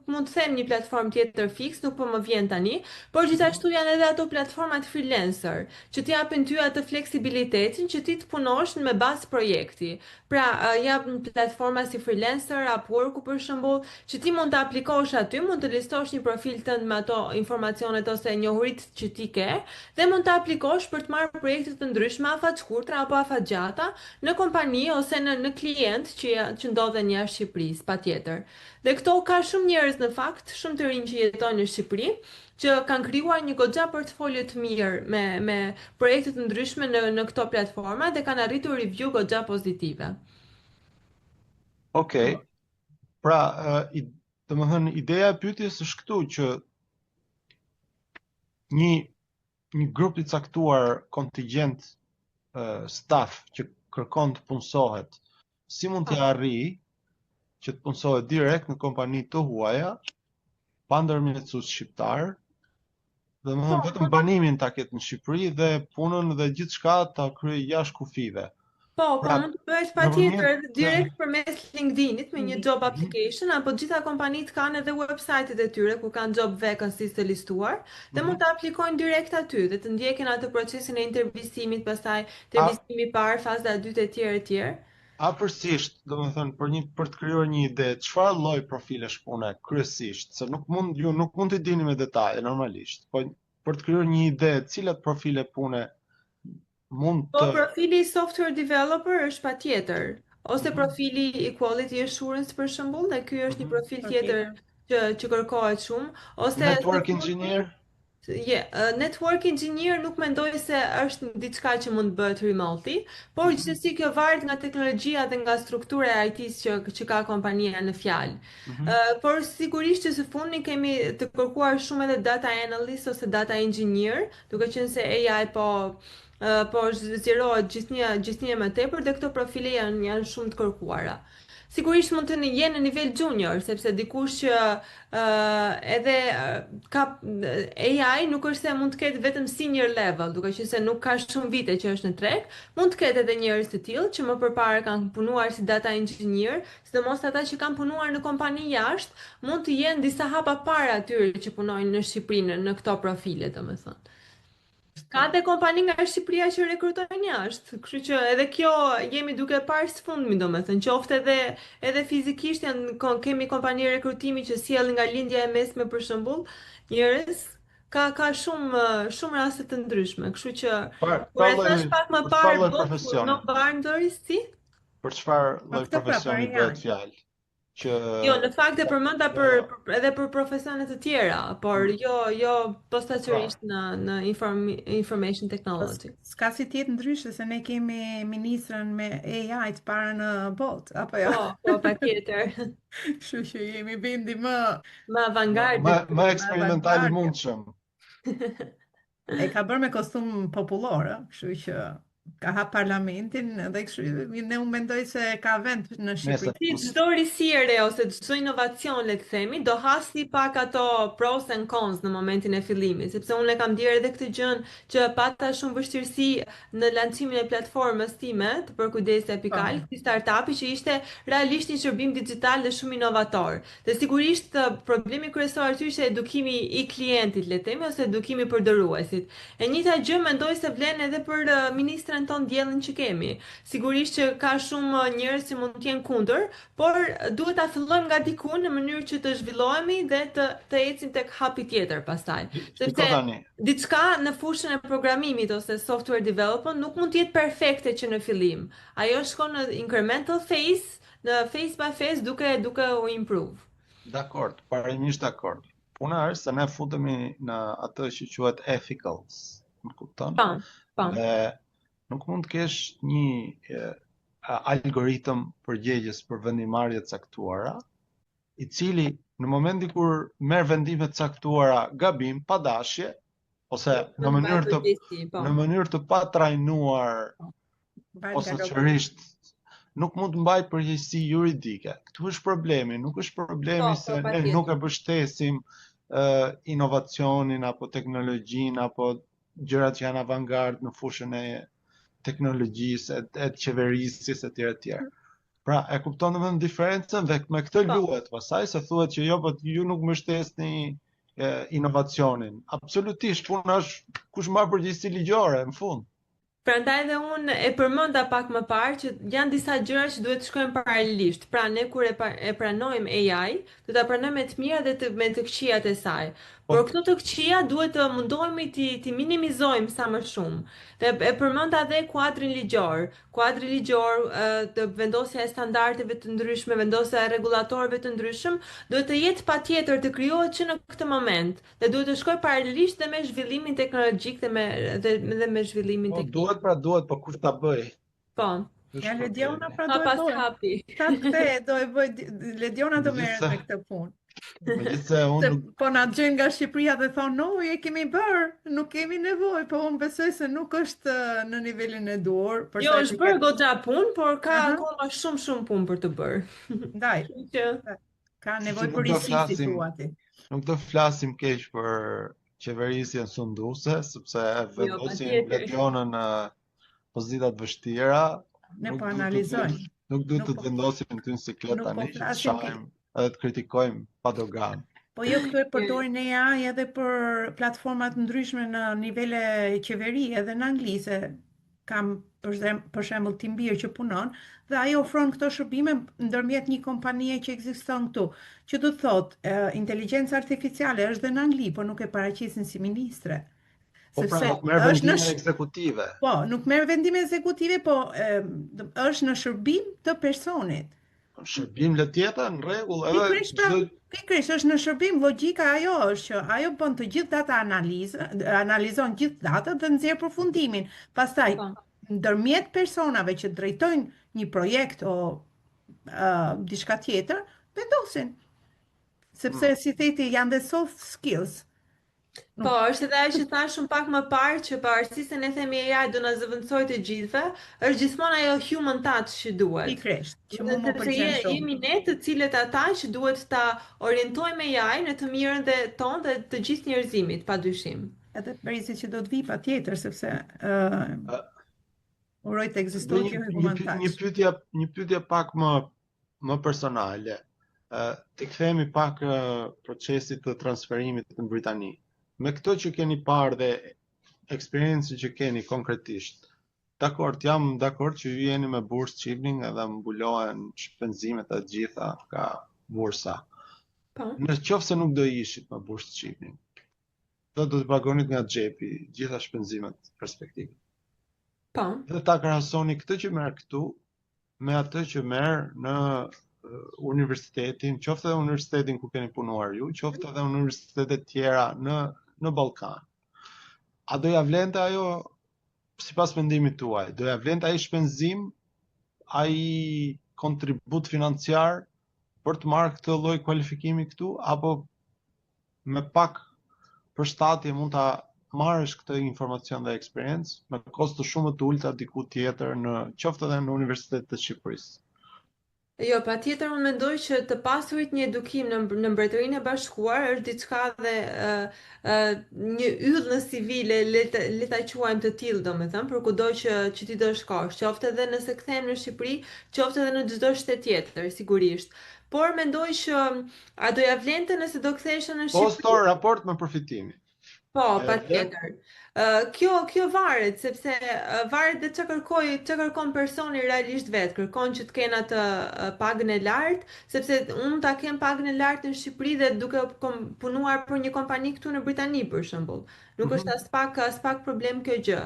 mund të them një platformë tjetër fix, nuk po më vjen tani, por gjithashtu janë edhe ato platformat freelancer, që të japin ty atë fleksibilitetin që ti të punosh me bazë projekti. Pra, japin platforma si freelancer, Upwork për shembull, që ti mund të aplikosh aty, mund të listosh një profil tënd me ato informacionet ose njohuritë që ti ke, dhe mund të aplikosh për të marrë projekte të ndryshme afatshkurtra apo afatgjata në kompani ose në klient që ndodhen jashtë Shqipërisë, patjetër. Dhe këto ka shumë njerëz në fakt, shumë të rinj që jetojnë në Shqipëri, që kanë krijuar një goxha portfolio të mirë me projekte të ndryshme në këto platforma dhe kanë arritur review goxha pozitive. Okej. Pra, domethënë ideja e pyetjes është këtu që një grup i caktuar kontingjent staff që kërkon të punësohet, si mund të arrijë që të punësohet direkt në kompani të huaja, pa ndërmjetësues shqiptar, domethënë vetëm banimin ta ketë në Shqipëri dhe punën dhe gjithçka ta kryej jashtë kufive. Po, mund të bëhesh patjetër direkt përmes LinkedIn-it me një job application, apo gjitha kompanitë kanë edhe website-et e tyre ku kanë job vacancies të listuar dhe mund të aplikojnë direkt aty dhe të ndjekin atë procesin e intervistimit, pastaj intervistimi i parë, faza e dytë e tjerë. Afërsisht, domethënë për të krijuar një ide, çfarë lloj profilesh pune kryesisht, se nuk mund të dini me detaje normalisht, po për të krijuar një ide, cilat profile pune mund të... Po, profili software developer është patjetër, ose profili quality assurance për shembull, dhe ky është një profil tjetër që kërkohet shumë, ose network engineer. Network engineer nuk mendoj se është diçka që mund bëhet remotely, por gjithsesi kjo varet nga teknologjia dhe nga struktura e IT-s që ka kompania në fjalë. Por sigurisht që së fundi kemi të kërkuar shumë edhe data analyst ose data engineer, duke qenë se AI po zgjerohet gjithnjë më tepër dhe këto profile janë shumë të kërkuara. Sigurisht mund të jenë në nivel junior, sepse dikush që ka AI nuk është se mund të ketë vetëm senior level, duke qenë se nuk ka shumë vite që është në treg, mund të ketë edhe njerëz të tillë që më përpara kanë punuar si data engineer, sidomos ata që kanë punuar në kompani jashtë, mund të jenë disa hapa para atyre që punojnë në Shqipëri në këto profile, domethënë. Ka dhe kompani nga Shqipëria që rekrutojnë jashtë, kështu që edhe kjo jemi duke parë sfundmi domethënë, qoftë edhe fizikisht kemi kompani rekrutimi që sjellin nga lindja e mesme për shembull, njerëz ka shumë raste të ndryshme, kështu që kur e thash pak më parë no boundaries si? Për çfarë lloj profesioni bëhet fjalë? Jo, në fakt e përmenda edhe për profesione të tjera, por jo posaçërisht në information technology. S'ka si tjetë ndryshe se ne kemi ministrën me AI të para në botë, apo jo? Po, patjetër. Kështu që jemi vendi më avangardë. Më eksperimental i mundshëm. E ka bërë me kostum popullor, kështu që ka hap parlamentin dhe kështu ne unë mendoj se ka vend në Shqipëri. Si çdo risi e re ose çdo inovacion, le të themi, do hasi pak ato pros and cons në momentin e fillimit, sepse unë e kam ndier edhe këtë gjën që pata shumë vështirësi në lancimin e platformës time të përkujdesja Epikal, këtij startupi që ishte realisht një shërbim digjital dhe shumë inovator. Dhe sigurisht problemi kryesor aty ishte edukimi i klientit, le të themi, ose edukimi i përdoruesit. E njëjta gjë mendoj se vlen edhe për ministrën ton diellin që kemi. Sigurisht që ka shumë njerëz që mund të jenë kundër, por duhet ta fillojmë nga diku në mënyrë që të zhvillohemi dhe të ecim tek hapi tjetër pastaj. Sepse diçka në fushën e programimit ose software development nuk mund të jetë perfekte që në fillim. Ajo shkon në incremental phase, në phase by phase duke u improve. Dakord, parimisht dakord. Puna është se ne futemi në atë që quhet ethicals, më kupton? Dhe nuk mund të kesh një algoritëm përgjegjës për vendimarrje të caktuara, i cili në momentin kur merr vendime të caktuara gabim, pa dashje, ose në mënyrë të pa trajnuar posaçërisht, nuk mund të mbaj përgjegjësi juridike. Këtu është problemi, nuk është problemi se ne nuk e mbështesim inovacionin apo teknologjinë apo gjërat që janë avangard në fushën e teknologjisë, e qeverisjes etj etj. Pra, e kupton domethënë diferencën dhe me këtë luhet, pastaj se thuhet që jo, po ju nuk mbështesni inovacionin. Absolutisht, puna është kush marr përgjegjësi ligjore në fund. Prandaj dhe unë e përmenda pak më parë që janë disa gjëra që duhet të shkojnë paralelisht. Pra ne kur e pranojmë AI, do ta pranojmë me të mira dhe me të këqijat e saj. Por këto të këqija duhet të mundohemi ti minimizojmë sa më shumë. Dhe e përmenda edhe kuadrin ligjor. Kuadri ligjor, të vendosja e standardeve të ndryshme, vendosja e rregullatorëve të ndryshëm, duhet të jetë patjetër të krijohet që në këtë moment. Dhe duhet të shkojë paralelisht dhe me zhvillimin teknologjik dhe me zhvillimin teknik. Duhet, po kush ta bëj? Po. Ja Lediona pra do e bëj. Sa të do e bëj, Lediona do merret me këtë punë. Po na gjën nga Shqipëria dhe thonë, no, e kemi bërë, nuk kemi nevojë, po unë besoj se nuk është në nivelin e duhur. Jo, është bërë goxha punë, por ka akoma shumë punë për të bërë. Ndaj, ka nevojë për risi, si thuati. Nuk do flasim keq për qeverisjen sunduese, sepse e vendosin Ledionën në pozita të vështira. Ne po analizojmë. Nuk duhet të vendosim ty në siklet tani, shajmë edhe të kritikojmë pa dogan. Po jo, këtu e përdorin AI edhe për platformat ndryshme në nivele qeveri, edhe në Anglisë. Kam për shembull Timbir që punon dhe ai ofron këto shërbime ndërmjet një kompanie që ekziston këtu, që do të thotë inteligjenca artificiale është dhe në Angli, por nuk e paraqesin si ministre. Po pra nuk merr vendime ekzekutive. Po, nuk merr vendime ekzekutive, po është në shërbim të personit. Shërbim le tjetë në rregull, pikërisht është në shërbim, logjika ajo është që ajo bën të gjithë data analizon gjithë datët dhe nxjerr përfundimin. Pastaj ndërmjet personave që drejtojnë një projekt o diçka tjetër, vendosin. Sepse si theti janë dhe soft skills Po, është edhe ajo që thash shumë pak më parë që pavarësisht se ne themi AI do na zëvendësojë të gjithëve, është gjithmonë ajo human touch që duhet. Pikërisht, që mu më Sepse pëlqen shumë. jemi ne të cilët ata që duhet ta orientojmë AI në të mirën dhe tonë dhe të gjithë njerëzimit, padyshim. Edhe Perisi që do të vi patjetër, sepse uroj të Dhe ekzistojë kjo human touch. një pyetje pak më personale. Të kthehemi pak procesit të transferimit në Britani. Me këto që keni parë dhe eksperiencën që keni konkretisht, jam dakord që ju jeni me bursë Çifling edhe mbulohen shpenzimet e gjitha nga bursa. Po. Në qoftë se nuk do ishit me bursë Çifling, do të pagonit nga xhepi gjitha shpenzimet perspektive. Po. Dhe ta krahasoni këtë që merr këtu me atë që merr në universitetin, qoftë edhe universitetin ku keni punuar ju, qoftë edhe universitetet tjera në Ballkan. A do ja vlente ajo, sipas mendimit tuaj, do ja vlente ai shpenzim, ai kontribut financiar për të marrë këtë lloj kualifikimi këtu, apo me pak përshtatje mund ta marrësh këtë informacion dhe eksperiencë me kosto shumë të ulta diku tjetër qoftë edhe në Universitetet të Shqipërisë? Jo, patjetër unë mendoj që të pasurit një edukim në Mbretërinë e Bashkuar është diçka dhe një yll në CV le ta quajmë të tillë, domethënë, për kudo që ti do shkosh, qoftë edhe nëse kthehem në Shqipëri, qoftë edhe në çdo shtet tjetër, sigurisht. Por mendoj që a do ja vlente nëse do kthehesha në Shqipëri? Po, raport me përfitimin. Po, patjetër. Kjo varet, sepse varet dhe çfarë kërkon personi realisht vetë. Kërkon që të kenë atë pagën e lartë, sepse unë ta kem pagën e lartë në Shqipëri dhe duke punuar për një kompani këtu në Britani, për shembull. Nuk është as pak problem kjo gjë.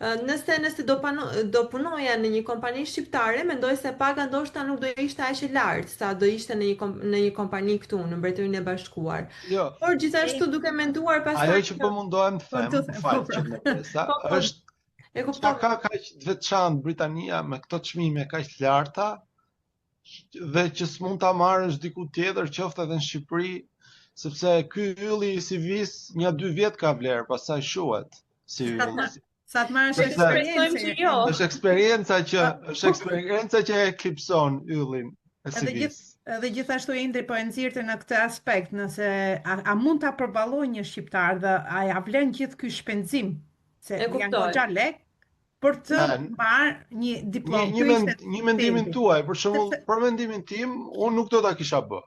Nëse do punoja në një kompani shqiptare, mendoj se paga ndoshta nuk do ishte aq e lartë sa do ishte në një kompani këtu në Mbretërinë e Bashkuar. Jo. Por gjithashtu duke menduar pastaj ajo që po mundohem të them, fal që më presa, është e kuptoj. Ka kaq të veçantë Britania me këto çmime kaq të larta dhe që s'mund ta marrësh diku tjetër, qoftë edhe në Shqipëri, sepse ky ylli i CV-s 1-2 vjet ka vlerë, pastaj shuhet si ylli. Sa të marrësh eksperiencë. Është eksperienca që eklipson yllin e CV-s. Edhe gjithashtu Indri po e nxirrte në këtë aspekt, nëse a mund ta përballojë një shqiptar dhe a ja vlen gjithë ky shpenzim, se janë goxha lek për të marrë një diplomë. Një mendimin tuaj, për shembull, për mendimin tim, unë nuk do ta kisha bë.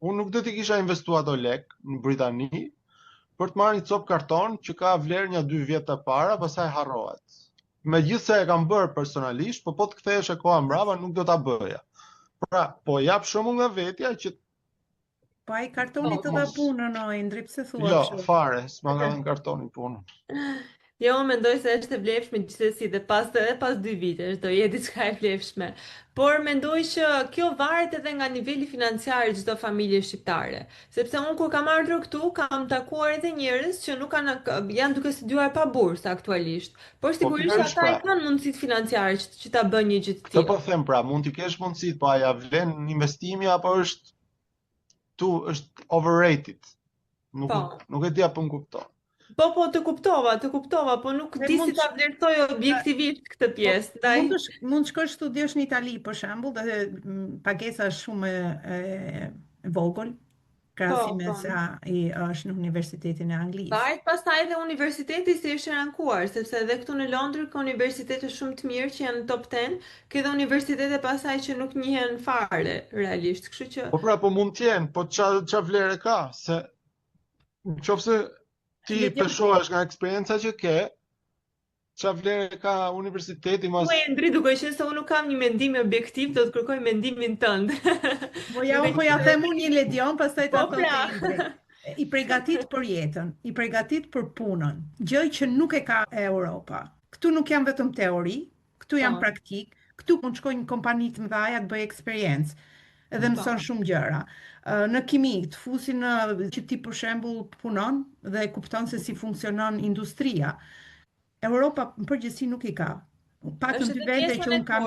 Unë nuk do t'i kisha investuar ato lek në Britani për të marrë një copë karton që ka vlerë 1-2 vjet të para, pastaj harrohet. Megjithse e kam bërë personalisht, po të kthehesh e koha mbrapa nuk do ta bëja. Pra, po jap shembull nga vetja që po ai kartoni të dha punën, Indri, pse thua kështu? Jo, fare, s'ma ka dhënë kartonin punën. Jo, mendoj se është e vlefshme gjithsesi dhe pas 2 vitesh do jetë diçka e vlefshme. Por mendoj që kjo varet edhe nga niveli financiar i çdo familje shqiptare, sepse unë kur kam ardhur këtu kam takuar edhe njerëz që nuk janë duke studiuar pa bursë aktualisht. Por sigurisht ata i kanë mundësitë financiare që ta bëjnë një gjë të tillë. Po them pra, mund t'i kesh mundësitë, po ja vlen investimi apo është overrated. Nuk e di apo më kupton. Po, të kuptova, po nuk di si ta vlerësoj objektivisht këtë pjesë. Mund shkosh studiosh në Itali, për shembull, dhe pagesa është shumë e vogël, krahasime sa i është në Universitetin e Anglisë. Varet pastaj edhe universiteti si është rankuar, sepse edhe këtu në Londër ka universitete shumë të mirë që janë në top 10, ka edhe universitete pastaj që nuk njihen fare realisht, kështu që Po pra, po mund të jenë, po ç'a vlerë ka, se nëse ti peshohesh nga eksperienca që ke, ç'a vlerë ka universiteti mas. Po Endri, duke qenë se unë nuk kam një mendim objektiv, do të kërkoj mendimin tënd. Po ja them unë një Ledion, pastaj ta thotë Endri. I përgatit për jetën, i përgatit për punën, gjë që nuk e ka Europa. Këtu nuk janë vetëm teori, këtu janë praktik, këtu mund shkojnë kompani të mëdha të bëj eksperiencë. Edhe mëson shumë gjëra. Në kimi, të fusin që ti për shembull punon dhe kupton se si funksionon industria. Europa në përgjithësi nuk i ka. Patëm dy vende që unë kam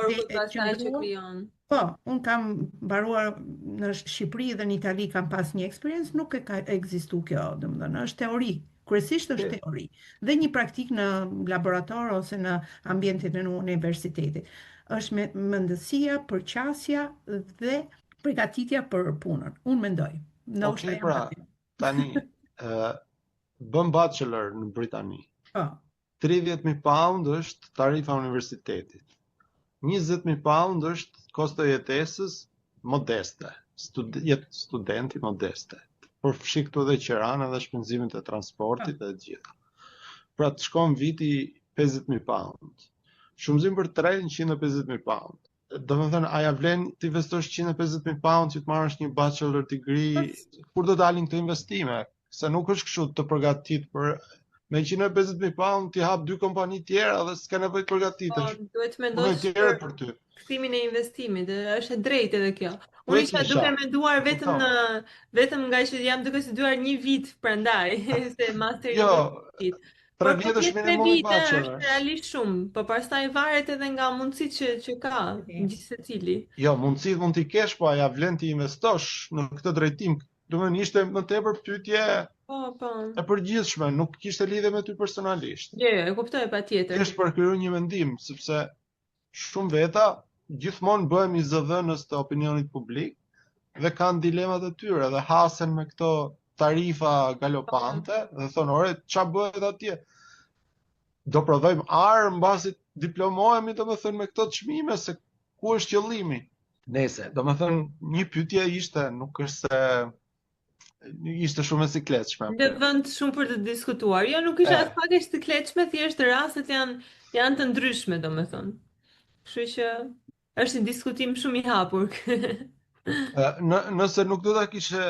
unë kam mbaruar në Shqipëri dhe në Itali kam pas një eksperiencë, nuk e ka ekzistuar kjo, domethënë është teori Kryesisht është teori dhe një praktik në laborator ose në ambientin e universitetit. Është mendësia, përqasja dhe përgatitja për punën. Unë mendoj. Okej, pra, tani bëm bachelor në Britani. 30.000 pound është tarifa universitetit. 20.000 pound është kosto jetesës modeste, studenti modeste. Përfshi këtu dhe qirana dhe shpenzimet e transportit dhe gjitha. Pra të shkon viti 50.000 pound. Shumëzim për 150.000 pound. Do me thënë, aja vlen të investosh 150.000 pound që të marrësh një bachelor degree, kur do dalin këto investime? Se nuk është kështu të përgatit për... Me 150.000 pound ti hap 2 kompani tjera dhe s'ka nevojë të përgatitesh. Duhet të mendosh për ty. Kthimin e investimit, është e drejtë edhe kjo. Unë isha duke menduar vetëm nga që jam duke studiuar një vit prandaj, se masteri jo, 3 vjetësh minimum bachelor. Është realisht shumë, po pastaj varet edhe nga mundësitë që ka gjithë secili. Jo, mundësitë mund t'i kesh, po aja vlen ti investosh në këtë drejtim. Domethënë ishte më tepër pyetje e përgjithshme, nuk kishte lidhje me ty personalisht. Jo, e kuptoj patjetër. Thjesht për kryer një mendim, sepse shumë veta gjithmonë bëhemi zëdhënës të opinionit publik dhe kanë dilemat e tyre dhe hasen me këto tarifa galopante dhe thonë, ore, ç'a bëhet atje? Do prodhojmë arë mbasi diplomohemi, domethënë me këto çmime, se ku është qëllimi? Nese, domethënë një pyetje ishte, nuk është se ishte shumë e sikletshme. Në vend shumë për të diskutuar. Jo, nuk ishte as pak e sikletshme, thjesht rastet janë të ndryshme, domethënë. Kështu që është një diskutim shumë i hapur. Nëse nuk do ta kishe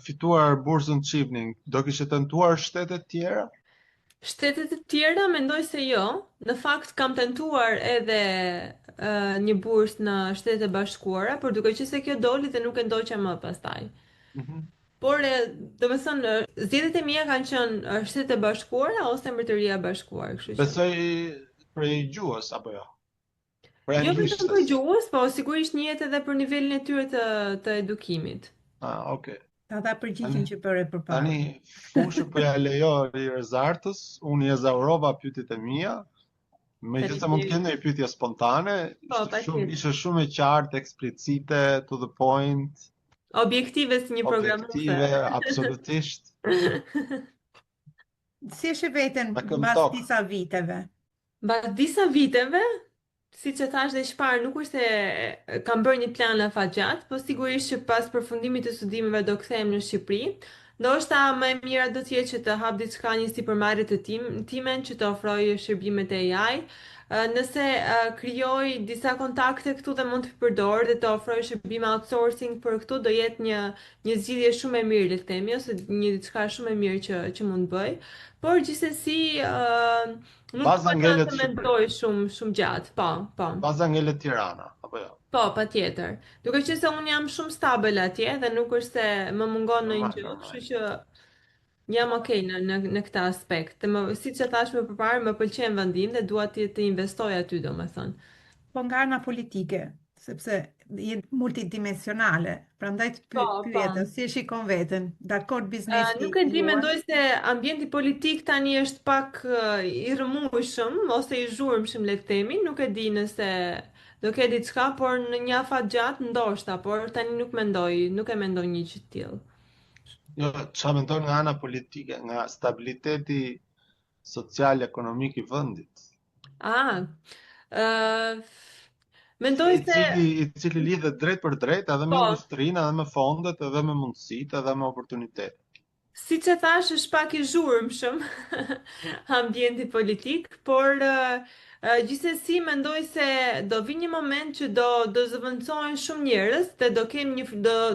fituar bursën Chevening, do kishe tentuar shtetet tjera? Shtetet e tjera mendoj se jo. Në fakt kam tentuar edhe një bursë në Shtetet e Bashkuara, por duke qenë se kjo doli dhe nuk e ndoqa më pastaj. Por, do të thënë, zgjedhjet e mia kanë qenë Shtetet e Bashkuara ose Mbretëria e Bashkuar, kështu që. Besoj prej gjuhës apo jo? Jo vetëm për gjuhës, po sigurisht njihet edhe për nivelin e tyre të edukimit. Okay. Ata përgjigjen që bëre përpara. Tani fushë po ja lejoj Rezartës, unë ezaurova pyetjet e mia. Megjithëse mund të kenë një pyetje spontane, ishte shumë e qartë, eksplicite, to the point. Objektive si një programuese. Objektive, absolutisht. Si është veten mbas disa viteve? Mbas disa viteve, siç e thash dhe çfarë, nuk është se kam bërë një plan afatgjat, po sigurisht që pas përfundimit të studimeve do kthehem në Shqipëri. Ndoshta më e mira do të jetë që të hap diçka një sipërmarrje të timen që të ofroj shërbimet e AI. Nëse krijoj disa kontakte këtu dhe mund të përdor dhe të ofroj shërbime outsourcing për këtu, do jetë një zgjidhje shumë e mirë, le të themi, ose një diçka shumë e mirë që mund bëj. Por gjithsesi nuk do të mendoj shumë gjatë, po. Baza ngelet Tirana, apo jo? Po, patjetër. Duke qenë se unë jam shumë stabil atje dhe nuk është se më mungon ndonjë gjë, kështu që jam okay në këtë aspekt. Siç e thash më përpara, më pëlqen vendi dhe dua të investoj aty, domethënë. Po nga ana politike, sepse jetë multidimensionale, prandaj të pyet, si e shikon veten, dakord biznesi? Nuk e di, mendoj se ambienti politik tani është pak i rrëmueshëm ose i zhurmshëm, le të themi, nuk e di nëse do ke diçka, por në një afatgjat ndoshta, por tani nuk e mendoj një gjë të tillë. Jo, çfarë mendon nga ana politike, nga stabiliteti social ekonomik i vendit? Mendoj se i cili lidhet drejt për drejt edhe me industrinë, edhe me fondet, edhe me mundësitë, edhe me oportunitetet. Siç e thash, është pak i zhurmshëm ambienti politik, por gjithsesi mendoj se do vi një moment që do zëvendësohen shumë njerëz dhe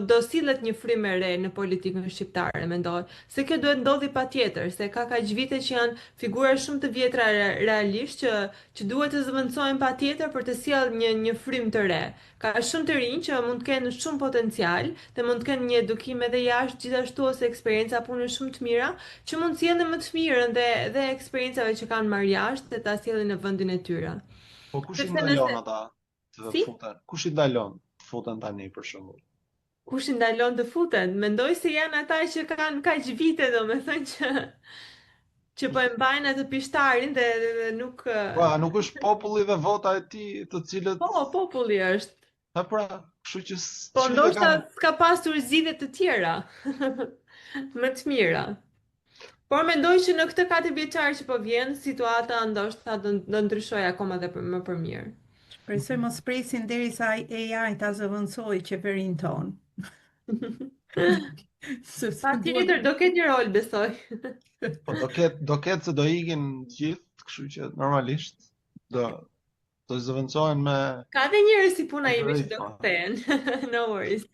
do sillet një frymë e re në politikën shqiptare, mendoj. Se kjo duhet ndodhi patjetër, se ka kaq vite që janë figura shumë të vjetra realisht që duhet të zëvendësohen patjetër për të sjellë një frymë të re. Ka shumë të rinj që mund të kenë shumë potencial dhe mund të kenë një edukim edhe jashtë gjithashtu ose eksperjenca pune shumë të mira që mund të sjellin më të mirën dhe eksperiencave që kanë marrë jashtë dhe ta sjellin në vendin e tyre. Po kush i ndalon ata të futen? Kush i ndalon të futen tani për shembull? Kush i ndalon të futen? Mendoj se janë ata që kanë kaq vite, domethënë që që po e mbajnë atë pishtarin dhe nuk Po, nuk është populli dhe vota e tij të cilët populli është. pra, kështu që Po çfarë ndoshta s'ka pasur zgjidhje të tjera më të mira. Por mendoj që në këtë 4 vjeçar që po vjen, situata ndoshta do ndryshojë akoma dhe më për mirë. Shpresoj mos presin derisa AI ta zëvendësojë qeverinë tonë. Patjetër do ketë një rol, besoj. Po do ketë se do ikin gjithë, kështu që normalisht do zëvendësohen me. Ka dhe njerëz si puna ime që do kthehen. No worries.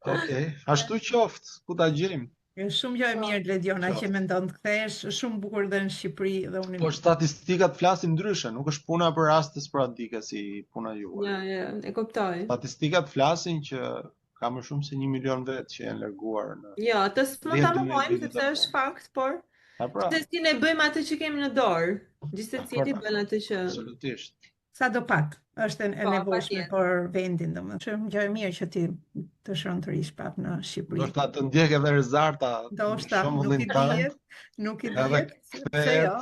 Okej, ashtu qoftë, ku ta gjejmë? Është shumë gjë e mirë Lediona që mendon të kthehesh, është shumë bukur dhe në Shqipëri dhe unë. Po statistikat flasin ndryshe, nuk është puna për raste sporadike si puna juaj. Ja, e kuptoj. Statistikat flasin që ka më shumë se 1 milion vetë që janë larguar në. Jo, të s'mund ta mohojmë sepse është fakt, por gjithsesi ne bëjmë atë që kemi në dorë. Gjithsesi bën atë që. Absolutisht. Sa do pak është e nevojshme për vendin, domethënë. Gjë e mirë që ti të shëntërish prapë në Shqipëri. Do të të ndjek edhe Rezarta. Nuk i dihet. Se jo,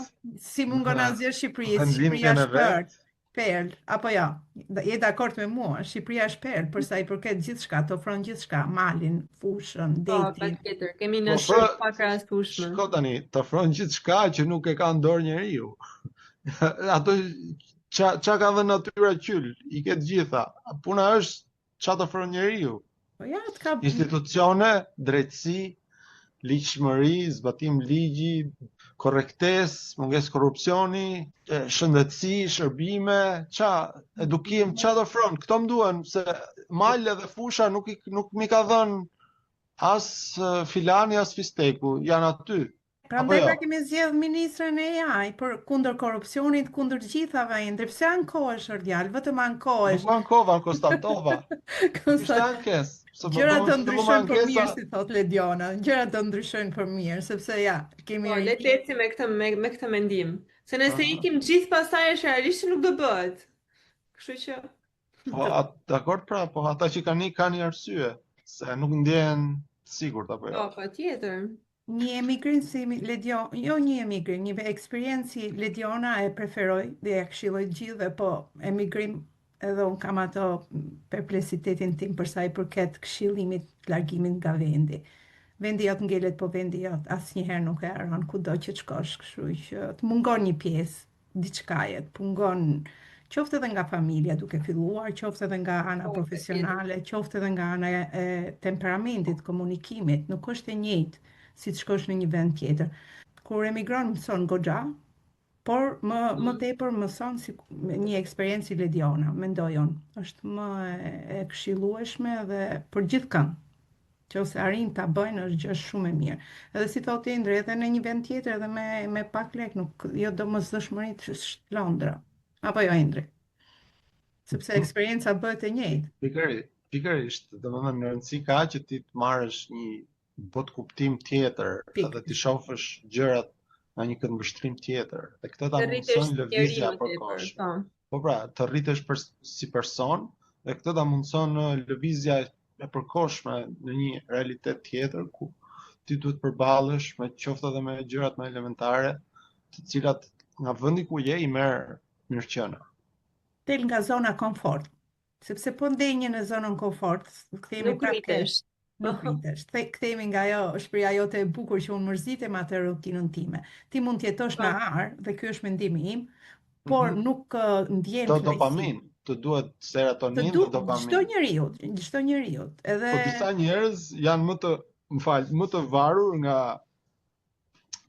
si mungon asgjë Shqipërisë, Shqipëria është perl, apo jo? Je dakord me mua, Shqipëria është perl, për sa i përket gjithçka, të ofron gjithçka, malin, fushën, detin. Po, patjetër, kemi në pak rastueshme. Shko tani, të ofron gjithçka që nuk e ka në dorë njeriu. Ato qa ka dhe natyra qyll, i ketë gjitha. Puna është qa të ofron njeriu. Institucione, drejtësi, ligjshmëri, zbatim ligji, korrektes, mungesë korrupsioni, shëndetësi, shërbime, edukim, qa të ofron. Këto më duhen, se malë dhe fusha nuk mi ka dhënë as filani, as fisteku, janë aty. Prandaj pra kemi zgjedh ministrën e AI për kundër korrupsionit, kundër gjithave, ndërpse ankohesh djalë, vetëm ankohesh. Nuk ankova, konstatova. Ishte ankes. Gjërat do ndryshojnë për mirë, si thot Lediona. Gjërat do ndryshojnë për mirë, sepse kemi le të ecim me këtë mendim. Se nëse ikim gjithë pastaj është realisht nuk do bëhet. Kështu që. Po, dakord pra, po ata që kanë një arsye, se nuk ndjehen sigurt apo jo. Po, patjetër. Një emigrim si Lediona, jo një emigrim, një eksperiencë Lediona e preferoj dhe e këshilloj gjithë, po emigrim edhe unë kam ato perpleksitetin tim për sa i përket këshillimit, largimit nga vendi. Vendi jot ngelet, po vendi jot asnjëherë nuk e haron kudo që të shkosh, kështu që të mungon një pjesë, diçka të mungon, qoftë edhe nga familja duke filluar, qoftë edhe nga ana profesionale, qoftë edhe nga ana e temperamentit, komunikimit, nuk është e njëjtë si të shkosh në një vend tjetër. Kur emigron mëson goxha, por më tepër mëson si një eksperiencë Lediona, mendoj unë. Është më e këshillueshme dhe për gjithkënd. Nëse arrin ta bëjnë është gjë shumë e mirë. Edhe si thotë Indri, edhe në një vend tjetër edhe me pak lek, nuk jo domosdoshmërisht është Londra. Apo jo Indri? Sepse eksperienca bëhet e njëjtë. Pikërisht, domethënë në rëndësi ka që ti të marrësh një bot kuptim tjetër, edhe ti shohësh gjërat në një këndvështrim tjetër. Dhe këtë ta mundson lëvizja përkohshme. Po pra, të rritesh si person, dhe këtë ta mundson lëvizja e përkohshme në një realitet tjetër ku ti duhet përballesh me qoftë edhe me gjërat më elementare, të cilat nga vendi ku je i merr mirëqenia. Del nga zona komfort, sepse po ndenjë në zonën komfort, kthehemi prapë. Nuk rritesh. Kthehemi nga ajo shpreha jote e bukur që unë mërzitem atë rutinën time. Ti mund të jetosh në ar, dhe ky është mendimi im, por nuk ndjen dopamin, të duhet serotonin dhe dopamin. Çdo njeriu. Edhe po disa njerëz janë më të varur nga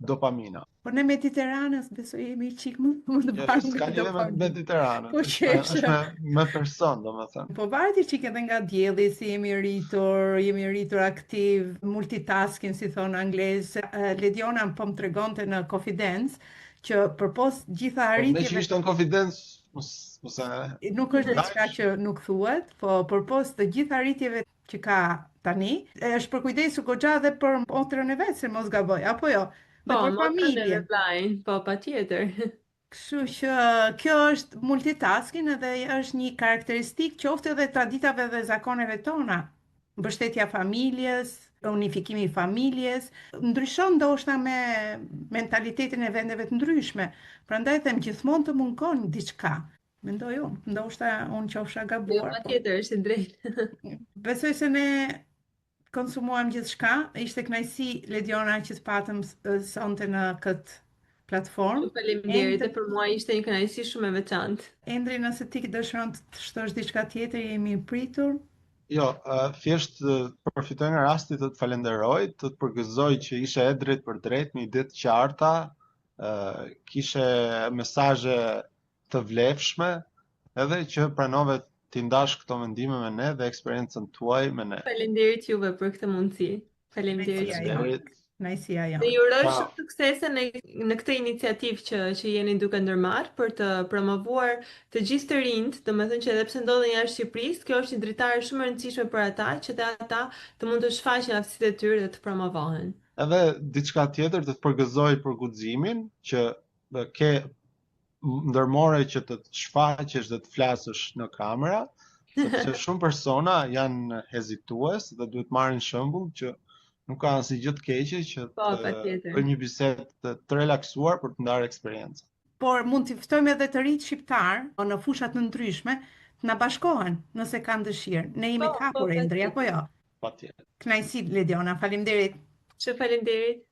dopamina. Por në Mediteranës besoj jemi çik më të varur nga dopamina. Në Mediteranën. Po është me person, domethënë. Po varet çik edhe nga dielli, si jemi rritur aktiv, multitasking si thon anglez. Lediona po më tregonte në Confidence që përpos gjitha arritjeve. Po ishte në Confidence, nuk është diçka që nuk thuhet, po përpos të gjitha arritjeve që ka tani, është për kujdesur goxha dhe për motrën e vet, se mos gaboj, apo jo? Po, familje. Po, patjetër. Kështu që kjo është multitasking edhe është një karakteristikë qoftë edhe traditave dhe zakoneve tona. mbështetja familjes, unifikimi i familjes, ndryshon ndoshta me mentalitetin e vendeve të ndryshme. Prandaj them gjithmonë të mungon diçka. Mendoj unë, ndoshta unë qofsha Jo, gabuar, po patjetër, është e drejtë. besoj se ne konsumuam gjithçka. Ishte kënaqësi Lediona që të patëm sonte në këtë platformë. Faleminderit, e për mua ishte një kënaqësi shumë e veçantë. Endri, nëse ti dëshiron të shtosh diçka tjetër, jemi pritur. Jo, thjesht përfitoj nga rasti të të falenderoj, të të përgëzoj që ishe e drejt për drejt, me ide të qarta, kishe mesazhe të vlefshme, edhe që pranove t'i ndash këto mendime me ne dhe eksperiencën tuaj me ne. Faleminderit juve për këtë mundësi. Faleminderit. Kënaqësia jonë. Faleminderit. Kënaqësia Dhe jonë. ju uroj Ciao. shumë suksese në këtë iniciativë që jeni duke ndërmarrë për të promovuar të gjithë të rinjt, domethënë që edhe pse ndodhen jashtë Shqipërisë, kjo është një dritare shumë e rëndësishme për ata, që të ata të mund të shfaqin aftësitë e tyre dhe të promovohen. Edhe diçka tjetër të të përgëzoj për guximin që ke ndërmore që të të shfaqesh dhe të flasësh në kamera, sepse shumë persona janë hezitues dhe duhet marrin shembull që nuk ka asnjë gjë të keqe që Po, të patjetër. bëjmë një bisedë të relaksuar për të ndarë eksperiencën. Por mund t'i ftojmë edhe të rinjt shqiptar në fushat të ndryshme të na bashkohen nëse kanë dëshirë. Ne jemi Po, të hapur, Endri, apo jo? Patjetër. Kënaqësi Lediona, faleminderit. Shumë faleminderit.